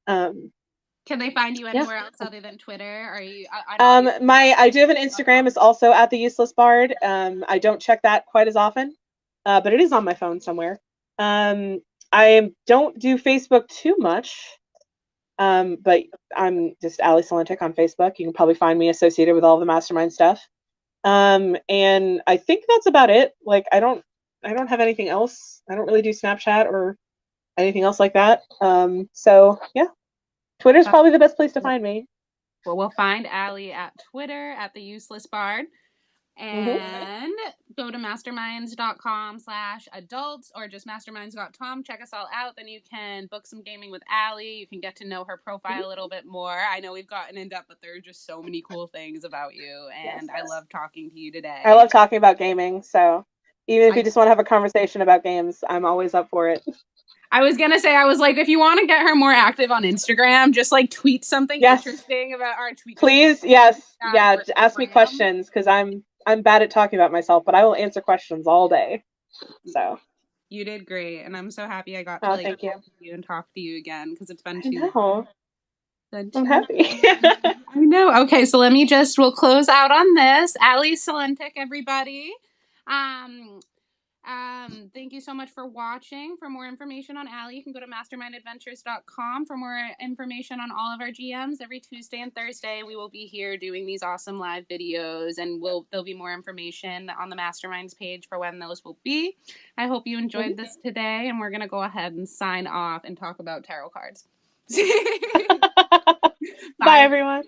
Can they find you anywhere else other than Twitter? Are you? I do have an Instagram. It's also @theuselessbard. I don't check that quite as often, but it is on my phone somewhere. I don't do Facebook too much. But I'm just Allie Salentic on Facebook. You can probably find me associated with all the Mastermind stuff. And I think that's about it. Like I don't have anything else. I don't really do Snapchat or anything else like that. So yeah, Twitter's probably the best place to find me. Well, we'll find Allie at Twitter at the Useless Bard. And go to masterminds.com/adults or just masterminds.com. Check us all out. Then you can book some gaming with Allie. You can get to know her profile a little bit more. I know we've gotten in depth, but there are just so many cool things about you. And I love talking to you today. I love talking about gaming. So even if you just want to have a conversation about games, I'm always up for it. I was going to say, I was like, if you want to get her more active on Instagram, just like tweet something interesting about our tweet. Please, yes. Yeah, ask me questions because I'm bad at talking about myself, but I will answer questions all day. So you did great, and I'm so happy I got to thank you. And talk to you again because it's been too long. I'm happy. I know. Okay, so we'll close out on this. Allie Salentic, everybody. Thank you so much for watching. For more information on Allie, you can go to mastermindadventures.com for more information on all of our GMs. Every Tuesday and Thursday, we will be here doing these awesome live videos, and there'll be more information on the Masterminds page for when those will be. I hope you enjoyed this today, and we're going to go ahead and sign off and talk about tarot cards. Bye, everyone.